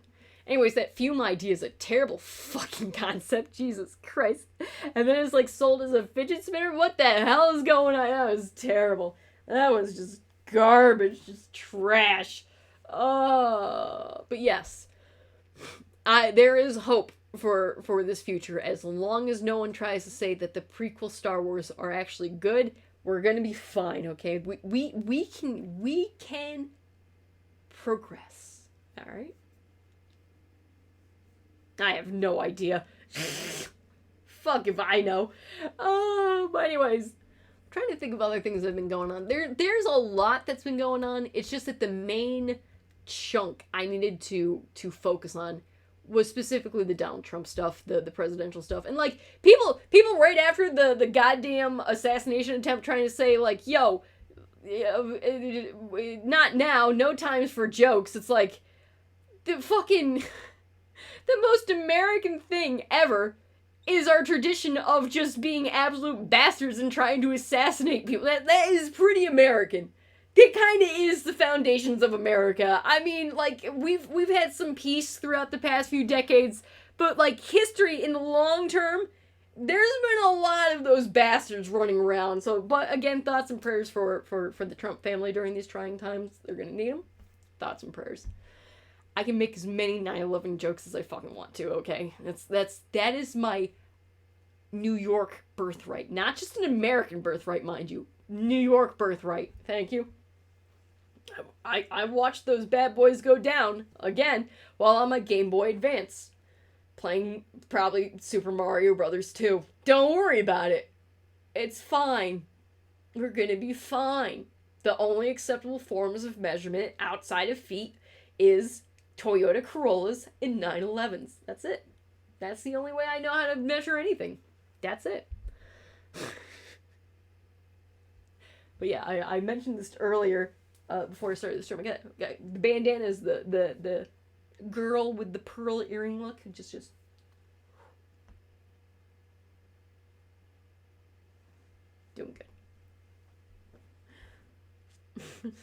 Anyways, that fume idea is a terrible fucking concept. Jesus Christ. And then it's like sold as a fidget spinner. What the hell is going on? That was terrible. That was just garbage. Just trash. But yes. There is hope for this future. As long as no one tries to say that the prequel Star Wars are actually good, we're gonna be fine, okay? We can progress. Alright? I have no idea. Fuck if I know. But anyways, I'm trying to think of other things that have been going on. There's a lot that's been going on. It's just that the main chunk I needed to focus on was specifically the Donald Trump stuff, the presidential stuff. And, like, people right after the goddamn assassination attempt trying to say, like, yo, not now, no times for jokes. It's like, the fucking... the most American thing ever is our tradition of just being absolute bastards and trying to assassinate people. That is pretty American. It kind of is the foundations of America. I mean, like, we've had some peace throughout the past few decades, but, like, history in the long term, there's been a lot of those bastards running around. So, but again, thoughts and prayers for the Trump family during these trying times. They're gonna need them. Thoughts and prayers. I can make as many 9/11 jokes as I fucking want to, okay? That is my New York birthright. Not just an American birthright, mind you. New York birthright. Thank you. I watched those bad boys go down, again, while on my Game Boy Advance. Playing, probably, Super Mario Brothers 2. Don't worry about it. It's fine. We're gonna be fine. The only acceptable forms of measurement outside of feet is Toyota Corollas and 911s. That's it. That's the only way I know how to measure anything. That's it. But yeah, I mentioned this earlier, before I started the stream. The bandana is the girl with the pearl earring look. Just doing good.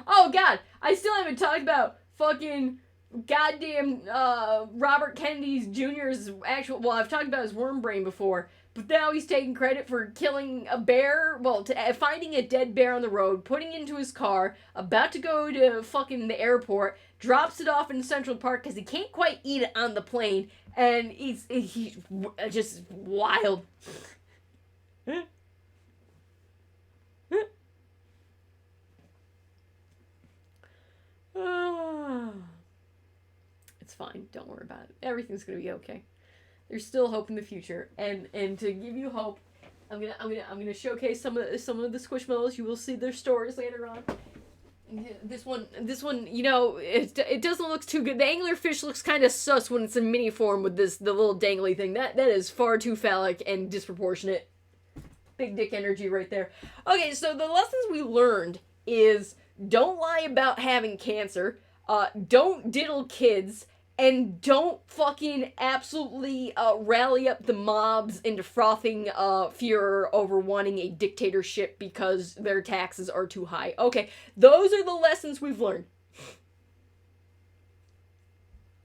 Oh god, I still haven't talked about fucking goddamn Robert Kennedy Jr.'s actual... Well, I've talked about his worm brain before, but now he's taking credit for killing a bear, finding a dead bear on the road, putting it into his car, about to go to fucking the airport, drops it off in Central Park because he can't quite eat it on the plane, and he's just wild. It's fine. Don't worry about it. Everything's gonna be okay. There's still hope in the future, and to give you hope, I'm gonna showcase some of the Squishmallows. You will see their stories later on. This one, you know, it doesn't look too good. The anglerfish looks kind of sus when it's in mini form with the little dangly thing. That is far too phallic and disproportionate. Big dick energy right there. Okay, so the lessons we learned is don't lie about having cancer, don't diddle kids, and don't fucking absolutely rally up the mobs into frothing furor over wanting a dictatorship because their taxes are too high. Okay, those are the lessons we've learned.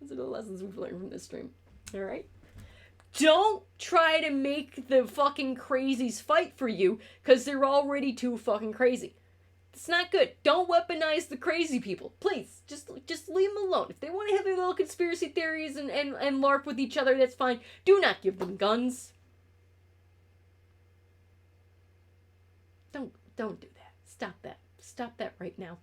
Those are the lessons we've learned from this stream. Alright? Don't try to make the fucking crazies fight for you, because they're already too fucking crazy. It's not good. Don't weaponize the crazy people. Please, just leave them alone. If they want to have their little conspiracy theories and LARP with each other, that's fine. Do not give them guns. Don't do that. Stop that. Stop that right now.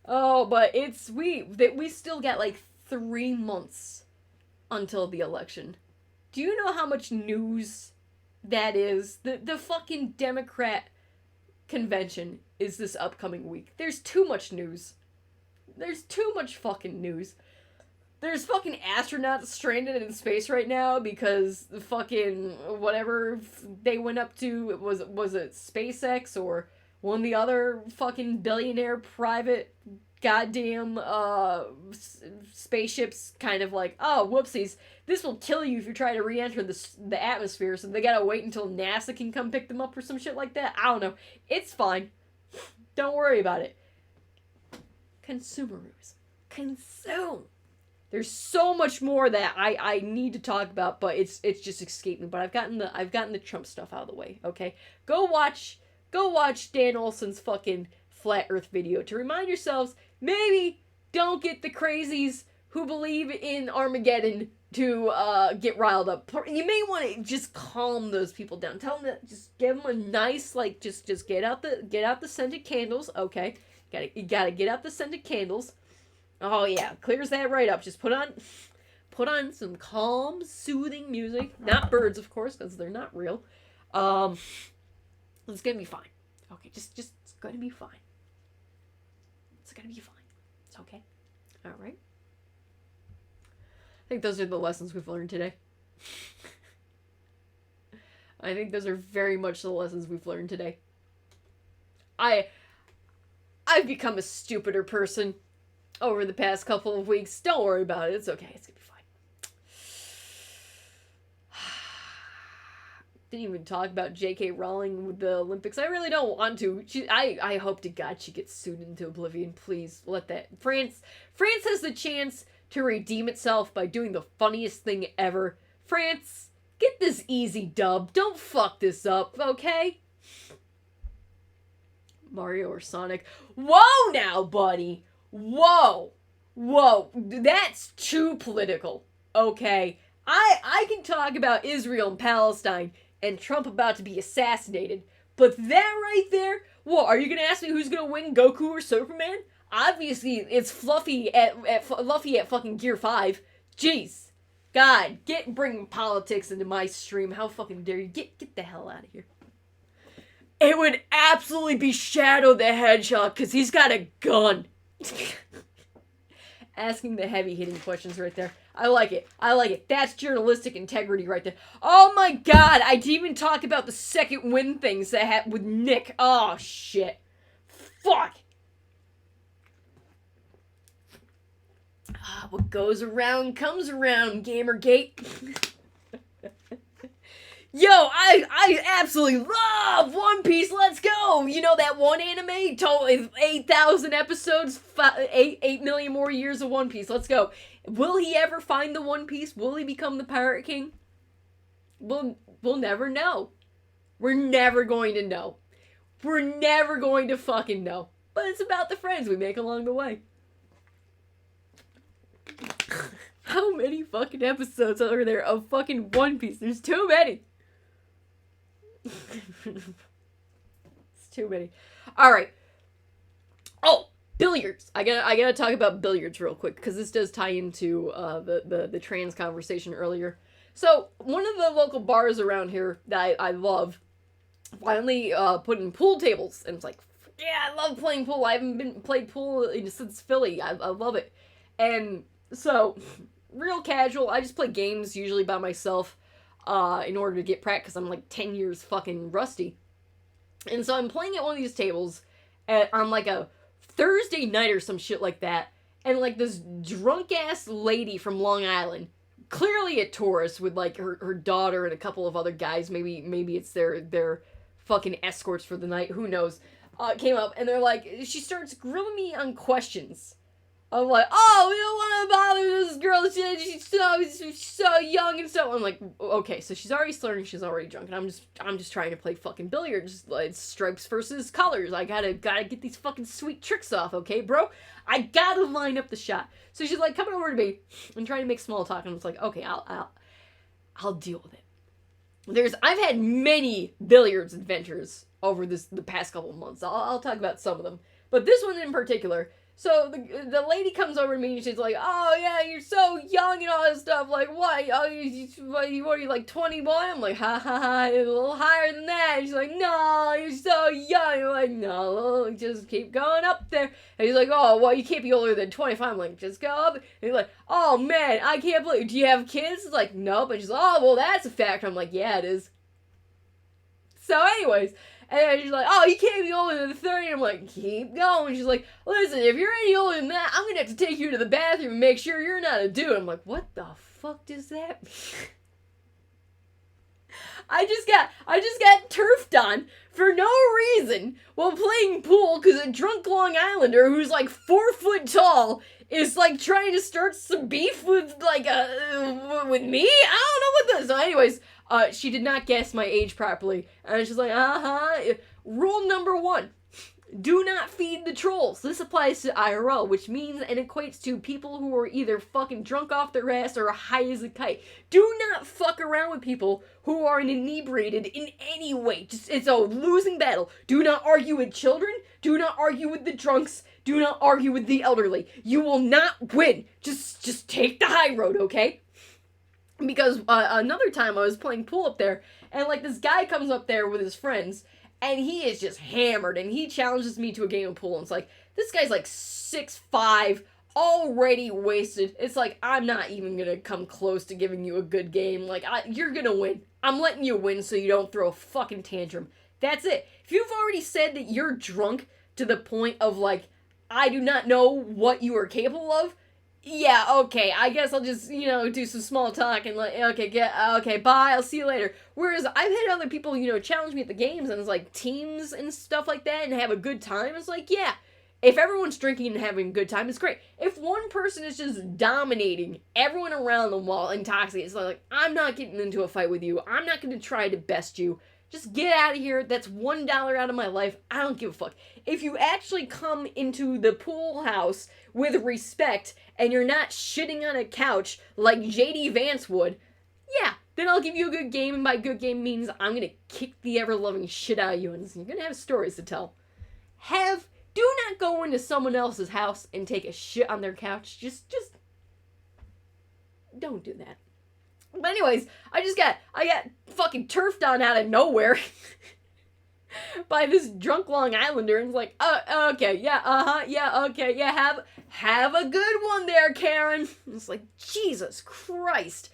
Oh, but we still got like 3 months until the election. Do you know how much news that is? The fucking Democrat convention is this upcoming week. There's too much news. There's too much fucking news. There's fucking astronauts stranded in space right now because the fucking whatever they went up to, was it SpaceX or one of the other fucking billionaire private goddamn spaceships kind of like, oh, whoopsies, this will kill you if you try to re-enter the atmosphere, so they gotta wait until NASA can come pick them up or some shit like that. I don't know. It's fine. Don't worry about it. Consumerism. Consume. There's so much more that I need to talk about, but it's just escaped me. But I've gotten the Trump stuff out of the way, okay? Go watch Dan Olson's fucking Flat Earth video to remind yourselves, maybe don't get the crazies who believe in Armageddon to get riled up. You may want to just calm those people down. Tell them that, just give them a nice, like, just get out the scented candles, okay? You gotta get out the scented candles. Oh yeah, clears that right up. Just put on some calm, soothing music. Not birds, of course, because they're not real. It's gonna be fine. Okay, just it's gonna be fine. It's gonna be fine. It's okay. All right. I think those are the lessons we've learned today. I think those are very much the lessons we've learned today. I've become a stupider person over the past couple of weeks. Don't worry about it. It's okay. It's gonna be fine. Didn't even talk about J.K. Rowling with the Olympics. I really don't want to. I hope to God she gets sued into oblivion. Please let that. France has the chance to redeem itself by doing the funniest thing ever. France, get this easy dub. Don't fuck this up, okay? Mario or Sonic. Whoa now, buddy. Whoa. That's too political, okay? I can talk about Israel and Palestine and Trump about to be assassinated, but that right there, what, are you gonna ask me who's gonna win, Goku or Superman? Obviously, it's Fluffy at fucking Gear 5. Jeez. God, bring politics into my stream. How fucking dare you? Get the hell out of here. It would absolutely be Shadow the Hedgehog, because he's got a gun. Asking the heavy-hitting questions right there. I like it. That's journalistic integrity right there. Oh my god, I didn't even talk about the second win things that happened with Nick. Oh, shit. Fuck. What goes around comes around, Gamergate. Yo, I absolutely love One Piece. Let's go. You know that one anime? Totally 8,000 episodes, 8 million more years of One Piece. Let's go. Will he ever find the One Piece? Will he become the Pirate King? We'll never know. We're never going to know. We're never going to fucking know. But it's about the friends we make along the way. How many fucking episodes are there of fucking One Piece? There's too many. It's too many. Alright. Oh, billiards. I gotta talk about billiards real quick, because this does tie into the trans conversation earlier. So, one of the local bars around here that I love finally put in pool tables. And it's like, yeah, I love playing pool. I haven't played pool since Philly. I love it. And so, real casual. I just play games usually by myself in order to get practice. I'm like 10 years fucking rusty. And so I'm playing at one of these tables on like a Thursday night or some shit like that. And like this drunk ass lady from Long Island, clearly a tourist with like her daughter and a couple of other guys, maybe it's their fucking escorts for the night, who knows, came up and they're like, she starts grilling me on questions I'm like, oh, we don't want to bother this girl. She's so young and so. I'm like, okay, so she's already slurring, she's already drunk, and I'm just trying to play fucking billiards, like stripes versus colors. I gotta get these fucking sweet tricks off, okay, bro? I gotta line up the shot. So she's like coming over to me and trying to make small talk, and it's like, okay, I'll deal with it. I've had many billiards adventures over the past couple of months. I'll talk about some of them, but this one in particular. So the lady comes over to me and she's like, oh yeah, you're so young and all this stuff. Like, what? Oh, what are you, like 21? I'm like, ha ha ha, a little higher than that. And she's like, no, you're so young. I'm like, no, just keep going up there. And he's like, oh, well, you can't be older than 25. I'm like, just go up. And he's like, oh man, I can't believe, do you have kids? It's like, nope. And she's like, oh, well, that's a factor. I'm like, yeah, it is. So anyways, and she's like, oh, you can't be older than 30. I'm like, keep going. She's like, listen, if you're any older than that, I'm going to have to take you to the bathroom and make sure you're not a dude. I'm like, what the fuck does that mean? I just got turfed on for no reason while playing pool because a drunk Long Islander who's like 4 foot tall is like trying to start some beef with like with me. I don't know what this. So anyways, she did not guess my age properly, and she's like, rule number 1. Do not feed the trolls. This applies to IRL, which means and equates to people who are either fucking drunk off their ass or high as a kite. Do not fuck around with people who are inebriated in any way. It's a losing battle. Do not argue with children. Do not argue with the drunks. Do not argue with the elderly. You will not win. Just take the high road, okay? Because another time I was playing pool up there, and like this guy comes up there with his friends, and he is just hammered, and he challenges me to a game of pool, and it's like, this guy's like 6'5", already wasted. It's like, I'm not even gonna come close to giving you a good game. Like, you're gonna win. I'm letting you win so you don't throw a fucking tantrum. That's it. If you've already said that you're drunk to the point of like, I do not know what you are capable of, yeah, okay, I guess I'll just, do some small talk and like, okay, bye, I'll see you later. Whereas I've had other people, challenge me at the games and it's like teams and stuff like that and have a good time. It's like, yeah, if everyone's drinking and having a good time, it's great. If one person is just dominating everyone around them while intoxicated, it's like, I'm not getting into a fight with you. I'm not going to try to best you. Just get out of here. That's $1 out of my life. I don't give a fuck. If you actually come into the pool house with respect and you're not shitting on a couch like JD Vance would, yeah, then I'll give you a good game. And by good game means I'm going to kick the ever-loving shit out of you. And you're going to have stories to tell. Do not go into someone else's house and take a shit on their couch. Just don't do that. But anyways, I got fucking turfed on out of nowhere by this drunk Long Islander, and it's like, okay, yeah, yeah, okay, yeah, have a good one there, Karen. And it's like, Jesus Christ.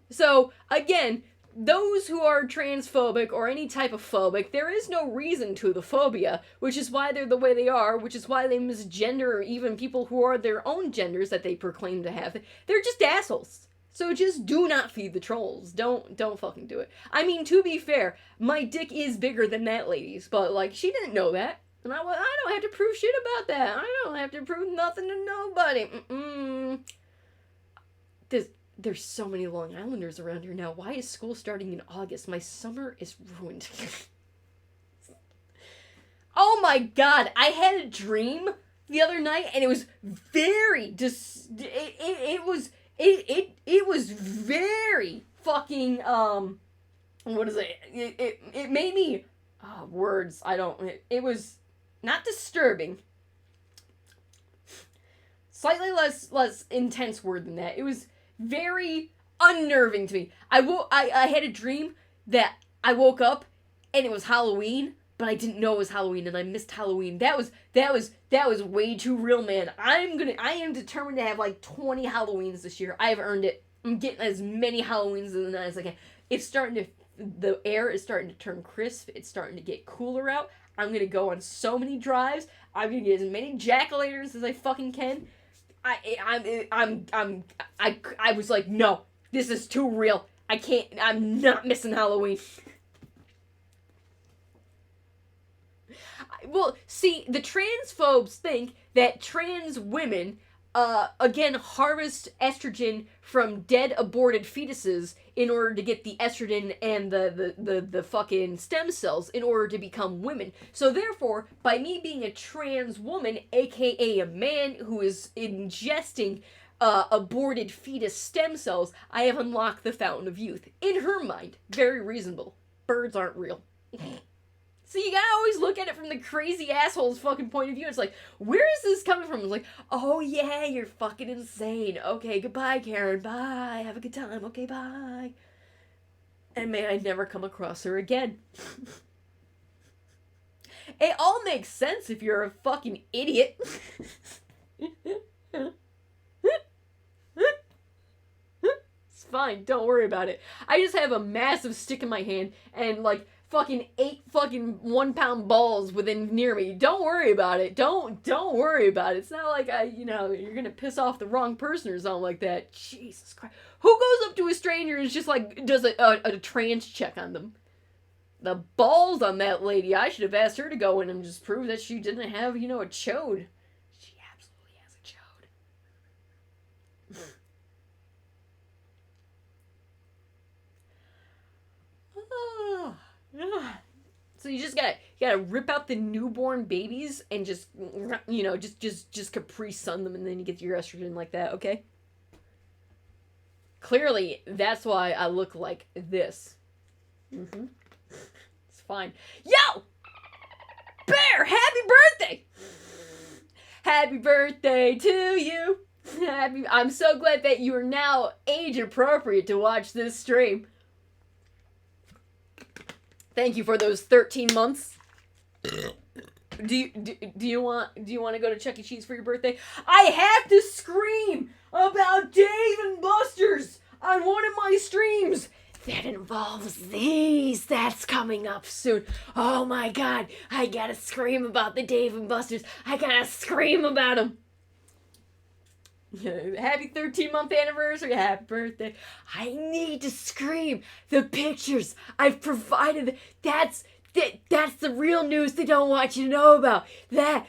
So, again, those who are transphobic or any type of phobic, there is no reason to the phobia, which is why they're the way they are, which is why they misgender even people who are their own genders that they proclaim to have. They're just assholes. So just do not feed the trolls. Don't fucking do it. I mean, to be fair, my dick is bigger than that lady's, but like, she didn't know that. And I don't have to prove shit about that. I don't have to prove nothing to nobody. There's so many Long Islanders around here now. Why is school starting in August? My summer is ruined. Oh my god, I had a dream the other night, and it was very it was very fucking, what is it? It made me, words, it was not disturbing. Slightly less intense word than that. It was very unnerving to me. I had a dream that I woke up and it was Halloween, but I didn't know it was Halloween, and I missed Halloween. That was way too real, man. I am determined to have like 20 Halloweens this year. I've earned it. I'm getting as many Halloweens as I can. The air is starting to turn crisp. It's starting to get cooler out. I'm gonna go on so many drives. I'm gonna get as many jack-o'-lanterns as I fucking can. I was like, no, this is too real. I'm not missing Halloween. Well, see, the transphobes think that trans women again, harvest estrogen from dead aborted fetuses in order to get the estrogen and the fucking stem cells in order to become women. So therefore, by me being a trans woman, aka a man who is ingesting aborted fetus stem cells, I have unlocked the fountain of youth. In her mind, very reasonable. Birds aren't real. So you gotta always look at it from the crazy asshole's fucking point of view. It's like, where is this coming from? It's like, oh yeah, you're fucking insane. Okay, goodbye, Karen. Bye. Have a good time. Okay, bye. And may I never come across her again. It all makes sense if you're a fucking idiot. It's fine. Don't worry about it. I just have a massive stick in my hand and like fucking 8 fucking 1 pound balls within near me. Don't worry about it. Don't worry about it. It's not like you're gonna piss off the wrong person or something like that. Jesus Christ. Who goes up to a stranger and is just like does a trans check on them? The balls on that lady. I should have asked her to go in and just prove that she didn't have, a chode. She absolutely has a chode. So you gotta rip out the newborn babies and just Capri Sun them, and then you get your estrogen like that, okay? Clearly, that's why I look like this. It's fine. Yo! Bear, happy birthday! Happy birthday to you! I'm so glad that you are now age appropriate to watch this stream. Thank you for those 13 months. Do you want to go to Chuck E. Cheese for your birthday? I have to scream about Dave and Buster's on one of my streams. That involves these. That's coming up soon. Oh my god. I gotta scream about the Dave and Buster's. I gotta scream about them. Happy 13-month anniversary. Happy birthday. I need to scream. The pictures I've provided. That's the real news they don't want you to know about. I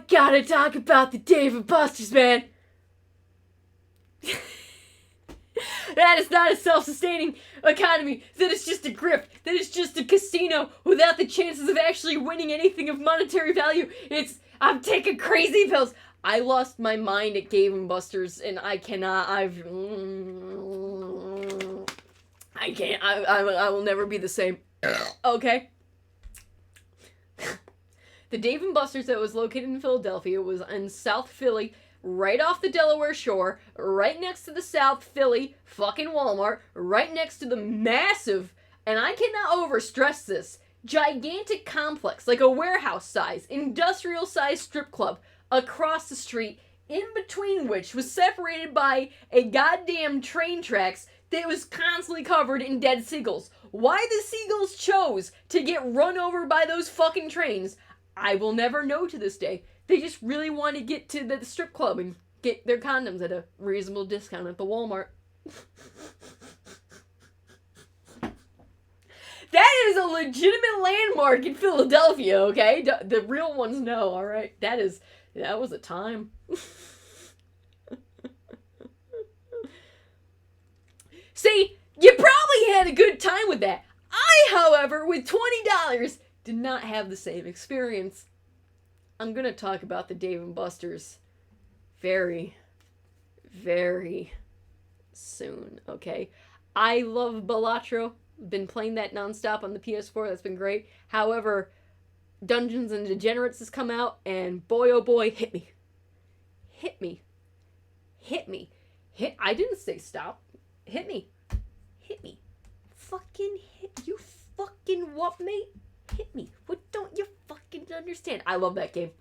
gotta talk about the Dave and Buster's, man. That is not a self-sustaining economy. That is just a grift. That is just a casino without the chances of actually winning anything of monetary value. I'm taking crazy pills. I lost my mind at Dave and Buster's, and I cannot. I can't. I will never be the same. Okay. The Dave and Buster's that was located in Philadelphia was in South Philly, right off the Delaware shore, right next to the South Philly fucking Walmart, right next to the massive, and I cannot overstress this, gigantic complex, like a warehouse size, industrial size strip club, across the street, in between which was separated by a goddamn train tracks that was constantly covered in dead seagulls. Why the seagulls chose to get run over by those fucking trains, I will never know to this day. They just really want to get to the strip club and get their condoms at a reasonable discount at the Walmart. That is a legitimate landmark in Philadelphia, okay? The real ones know, alright? That was a time. See, you probably had a good time with that. I, however, with $20, did not have the same experience. I'm going to talk about the Dave & Buster's very, very soon, okay? I love Balatro. Been playing that nonstop on the PS4. That's been great. However, Dungeons and Degenerates has come out, and boy, oh boy, hit me. Hit me. Hit me. I didn't say stop. Hit me. Hit me. Fucking hit. You fucking what, mate? Hit me. What don't you fucking understand? I love that game.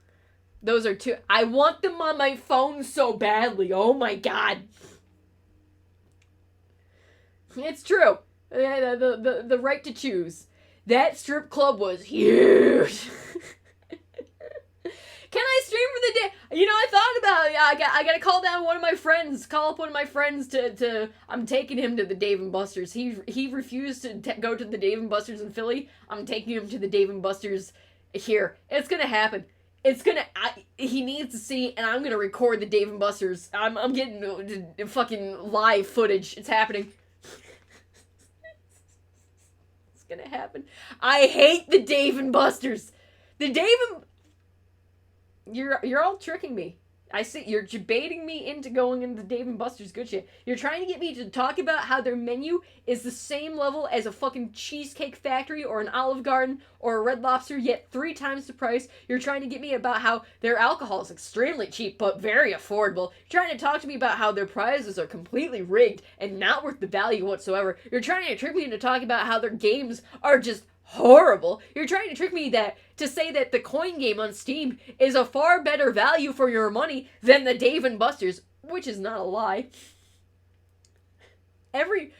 Those are two. I want them on my phone so badly. Oh my god. It's true. The right to choose. That strip club was huge. Can I stream for the day? I thought about it. I gotta call down one of my friends. Call up one of my friends to I'm taking him to the Dave & Buster's. He refused to go to the Dave & Buster's in Philly. I'm taking him to the Dave & Buster's here. It's gonna happen. He needs to see, and I'm gonna record the Dave and Buster's. I'm getting fucking live footage. It's happening. It's gonna happen. I hate the Dave and Buster's. The Dave and... You're all tricking me. I see, you're baiting me into going into Dave & Buster's good shit. You're trying to get me to talk about how their menu is the same level as a fucking Cheesecake Factory or an Olive Garden or a Red Lobster, yet 3 times the price. You're trying to get me about how their alcohol is extremely cheap but very affordable. You're trying to talk to me about how their prizes are completely rigged and not worth the value whatsoever. You're trying to trick me into talking about how their games are just horrible. You're trying to trick me to say that the coin game on Steam is a far better value for your money than the Dave & Buster's, which is not a lie. Every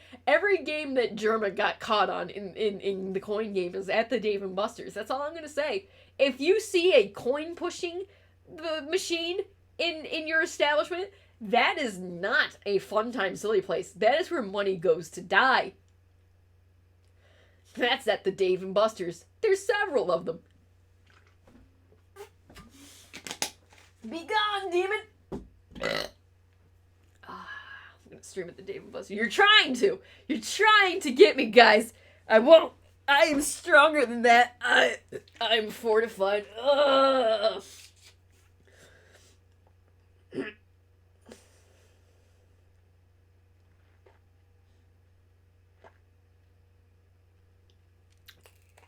game that Germa got caught on in the coin game is at the Dave & Buster's. That's all I'm gonna say. If you see a coin pushing the machine in your establishment, that is not a fun time silly place. That is where money goes to die. That's at the Dave & Buster's. There's several of them. Be gone, demon! I'm gonna stream at the Dave & Buster's. You're trying to! You're trying to get me, guys! I won't! I am stronger than that. I'm fortified. Ugh.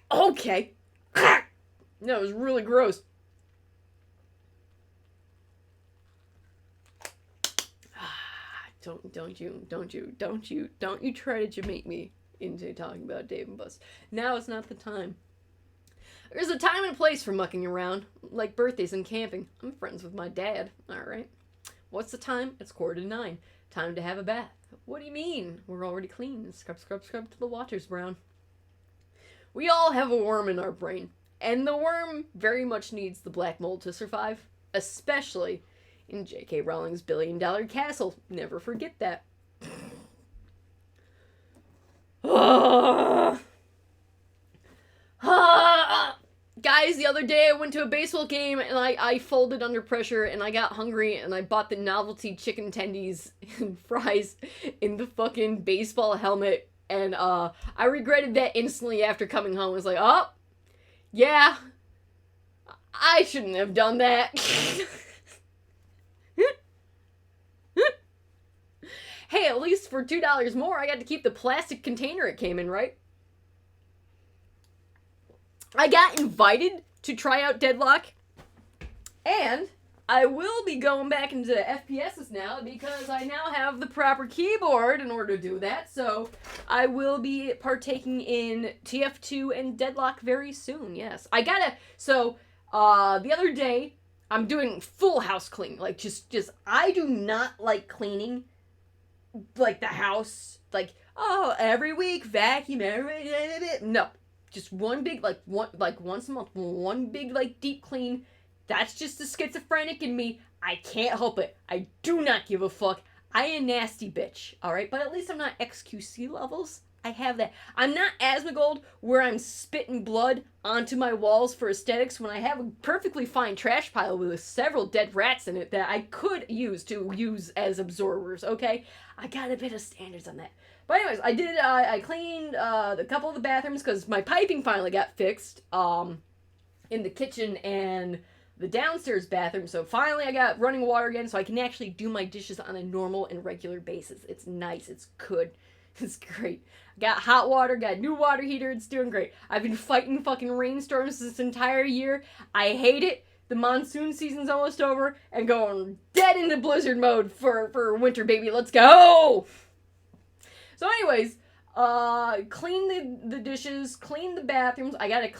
Okay. No, it was really gross. Don't you try to Jamaica me into talking about Dave and Buster's. Now is not the time. There's a time and place for mucking around, like birthdays and camping. I'm friends with my dad, alright? What's the time? It's 8:45. Time to have a bath. What do you mean? We're already clean. Scrub till the water's brown. We all have a worm in our brain, and the worm very much needs the black mold to survive, especially in J.K. Rowling's $1 billion castle. Never forget that. Guys, the other day I went to a baseball game and I folded under pressure and I got hungry and I bought the novelty chicken tendies and fries in the fucking baseball helmet. And I regretted that instantly after coming home. I was like, oh, yeah, I shouldn't have done that. Hey, at least for $2 more, I got to keep the plastic container it came in, right? I got invited to try out Deadlock, and I will be going back into FPSs now because I now have the proper keyboard in order to do that, so I will be partaking in TF2 and Deadlock very soon, yes. The other day, I'm doing full house clean, like, just, I do not like cleaning, like, the house, like, oh, every week, vacuum, no, just one big, once a month, one big, deep clean. That's just the schizophrenic in me. I can't help it. I do not give a fuck. I am a nasty bitch, alright? But at least I'm not XQC levels. I have that. I'm not Asmongold, where I'm spitting blood onto my walls for aesthetics when I have a perfectly fine trash pile with several dead rats in it that I could use as absorbers, okay? I got a bit of standards on that. But anyways, I cleaned a couple of the bathrooms because my piping finally got fixed in the kitchen and the downstairs bathroom, so finally I got running water again, so I can actually do my dishes on a normal and regular basis. It's nice, it's good, it's great. Got hot water, got a new water heater, it's doing great. I've been fighting fucking rainstorms this entire year. I hate it. The monsoon season's almost over, and going dead into blizzard mode for winter, baby. Let's go! So anyways, clean the dishes, clean the bathrooms. I gotta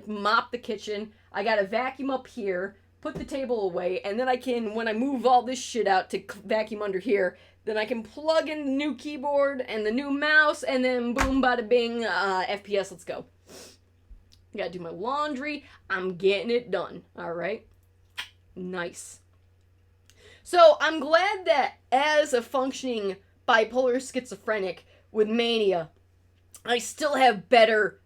mop the kitchen. I gotta vacuum up here, put the table away, and then I can, when I move all this shit out to vacuum under here, then I can plug in the new keyboard and the new mouse, and then boom, bada bing, FPS, let's go. I gotta do my laundry. I'm getting it done, alright? Nice. So, I'm glad that as a functioning bipolar schizophrenic with mania, I still have better,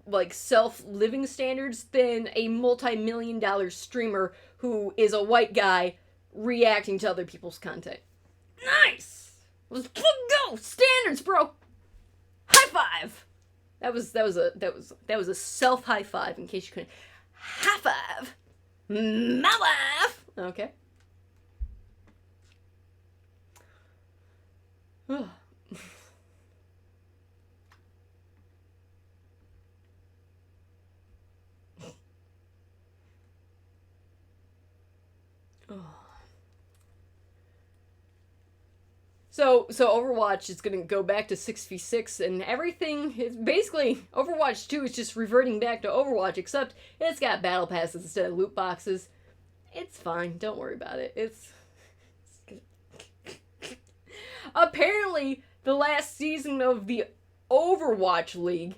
like self-living standards than a multi-million-dollar streamer who is a white guy reacting to other people's content. Nice. Let's go standards, bro. High five. That was a self high five in case you couldn't. High five. My life. Okay. So Overwatch is gonna go back to 6v6 and everything is basically Overwatch 2 is just reverting back to Overwatch, except it's got battle passes instead of loot boxes. It's fine, don't worry about it. It's apparently the last season of the Overwatch League,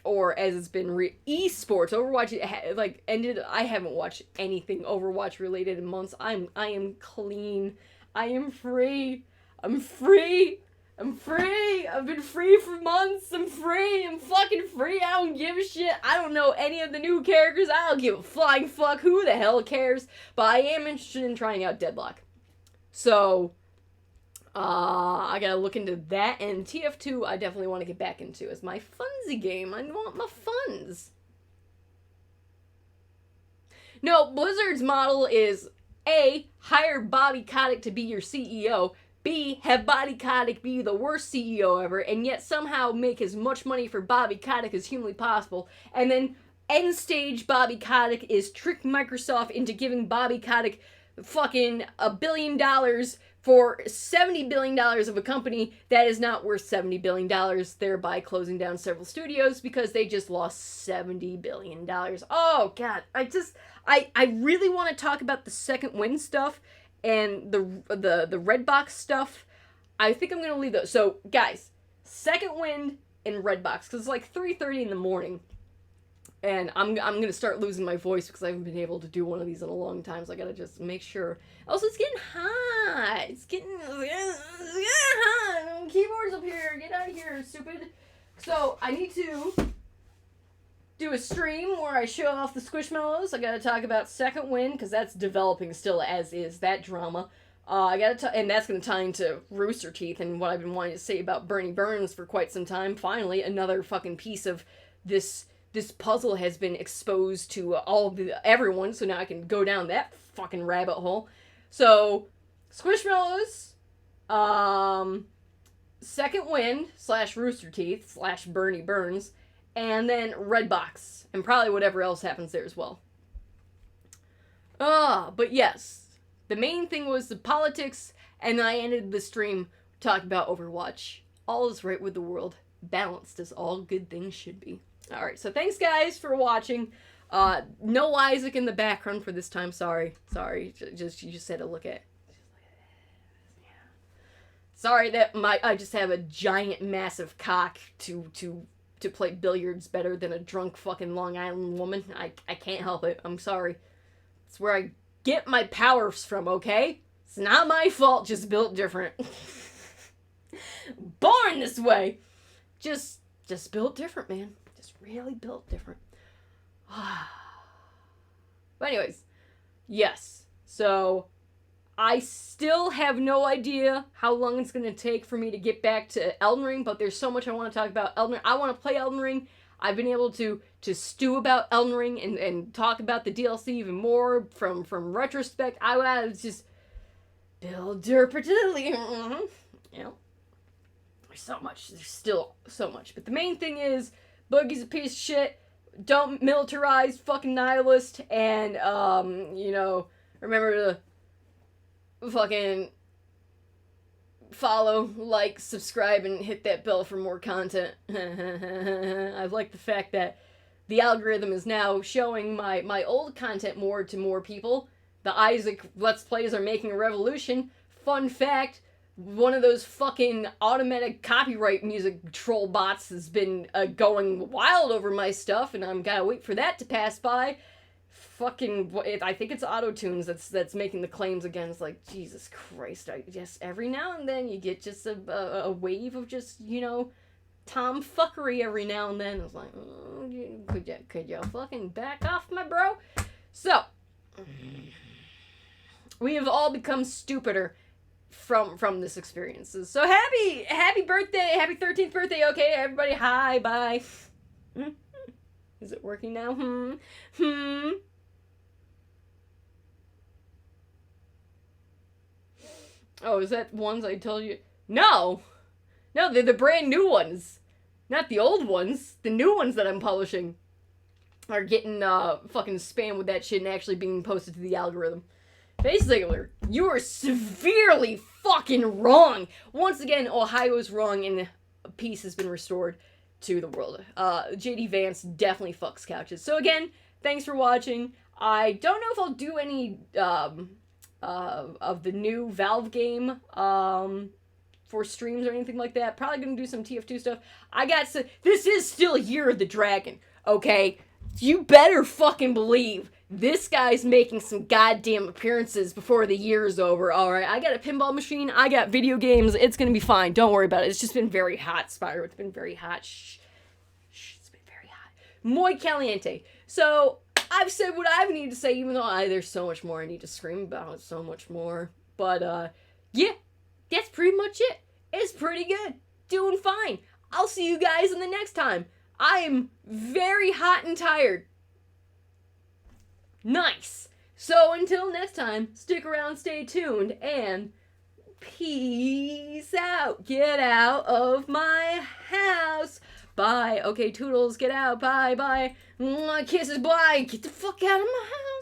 or as it's been esports, Overwatch like ended. I haven't watched anything Overwatch related in months. I am clean. I am free. I'm free. I'm free. I've been free for months. I'm free. I'm fucking free. I don't give a shit. I don't know any of the new characters. I don't give a flying fuck. Who the hell cares? But I am interested in trying out Deadlock. So, I gotta look into that. And TF2, I definitely want to get back into as my funsy game. I want my funds. No, Blizzard's model is A, hire Bobby Kotick to be your CEO. B, have Bobby Kotick be the worst CEO ever, and yet somehow make as much money for Bobby Kotick as humanly possible. And then end stage Bobby Kotick is trick Microsoft into giving Bobby Kotick fucking $1 billion for $70 billion of a company that is not worth $70 billion, thereby closing down several studios because they just lost $70 billion. Oh, God. I really want to talk about the Second Wind stuff and the Redbox stuff. I think I'm going to leave those. So, guys, Second Wind and Redbox, because it's like 3:30 in the morning. And I'm going to start losing my voice because I haven't been able to do one of these in a long time. So I got to just make sure. Also, it's getting hot. It's getting hot. Keyboard's up here. Get out of here, stupid. So I need to do a stream where I show off the Squishmallows. I got to talk about Second Wind because that's developing still as is, that drama. And that's going to tie into Rooster Teeth and what I've been wanting to say about Bernie Burns for quite some time. Finally, another fucking piece of this puzzle has been exposed to everyone, so now I can go down that fucking rabbit hole. So, Squishmallows, Second Wind / Rooster Teeth / Bernie Burns, and then Redbox, and probably whatever else happens there as well. But yes, the main thing was the politics, and then I ended the stream talking about Overwatch. All is right with the world, balanced as all good things should be. Alright, so thanks guys for watching. No Isaac in the background for this time, sorry. You just had to look at. Sorry that I just have a giant massive cock to play billiards better than a drunk fucking Long Island woman. I can't help it. I'm sorry. It's where I get my powers from, okay? It's not my fault, just built different. Born this way. Just built different, man. Really built different. But anyways, yes. So, I still have no idea how long it's going to take for me to get back to Elden Ring, but there's so much I want to talk about Elden Ring. I want to play Elden Ring. I've been able to stew about Elden Ring and talk about the DLC even more from retrospect. I was just build derpitily. You know, there's so much. There's still so much. But the main thing is, Boogie's a piece of shit. Don't militarize, fucking nihilist, and remember to fucking follow, like, subscribe, and hit that bell for more content. I like the fact that the algorithm is now showing my old content more to more people. The Isaac Let's Plays are making a revolution. Fun fact, one of those fucking automatic copyright music troll bots has been going wild over my stuff, and I'm gotta wait for that to pass by. I think it's Auto-Tunes that's making the claims again. It's like, Jesus Christ, every now and then you get just a wave of just, tomfuckery every now and then. It's like, could you fucking back off, my bro? So, we have all become stupider from this experiences. So happy birthday, happy 13th birthday, okay, everybody, hi, bye. Is it working now? Oh, is that ones I told you? No, they're the brand new ones, not the old ones. The new ones that I'm publishing are getting fucking spammed with that shit and actually being posted to the algorithm. Basically, you are severely fucking wrong. Once again, Ohio is wrong and peace has been restored to the world. JD Vance definitely fucks couches. So again, thanks for watching. I don't know if I'll do any of the new Valve game for streams or anything like that. Probably gonna do some TF2 stuff. This is still Year of the Dragon, okay? You better fucking believe this guy's making some goddamn appearances before the year is over, alright? I got a pinball machine, I got video games, it's gonna be fine. Don't worry about it. It's just been very hot, Spyro. It's been very hot. Shh, it's been very hot. Muy caliente. So, I've said what I need to say, even though there's so much more I need to scream about, so much more. But, yeah, that's pretty much it. It's pretty good. Doing fine. I'll see you guys in the next time. I am very hot and tired. Nice. So until next time, stick around, stay tuned, and peace out. Get out of my house. Bye. Okay, toodles, get out. Bye, bye. Mwah, kisses, bye. Get the fuck out of my house.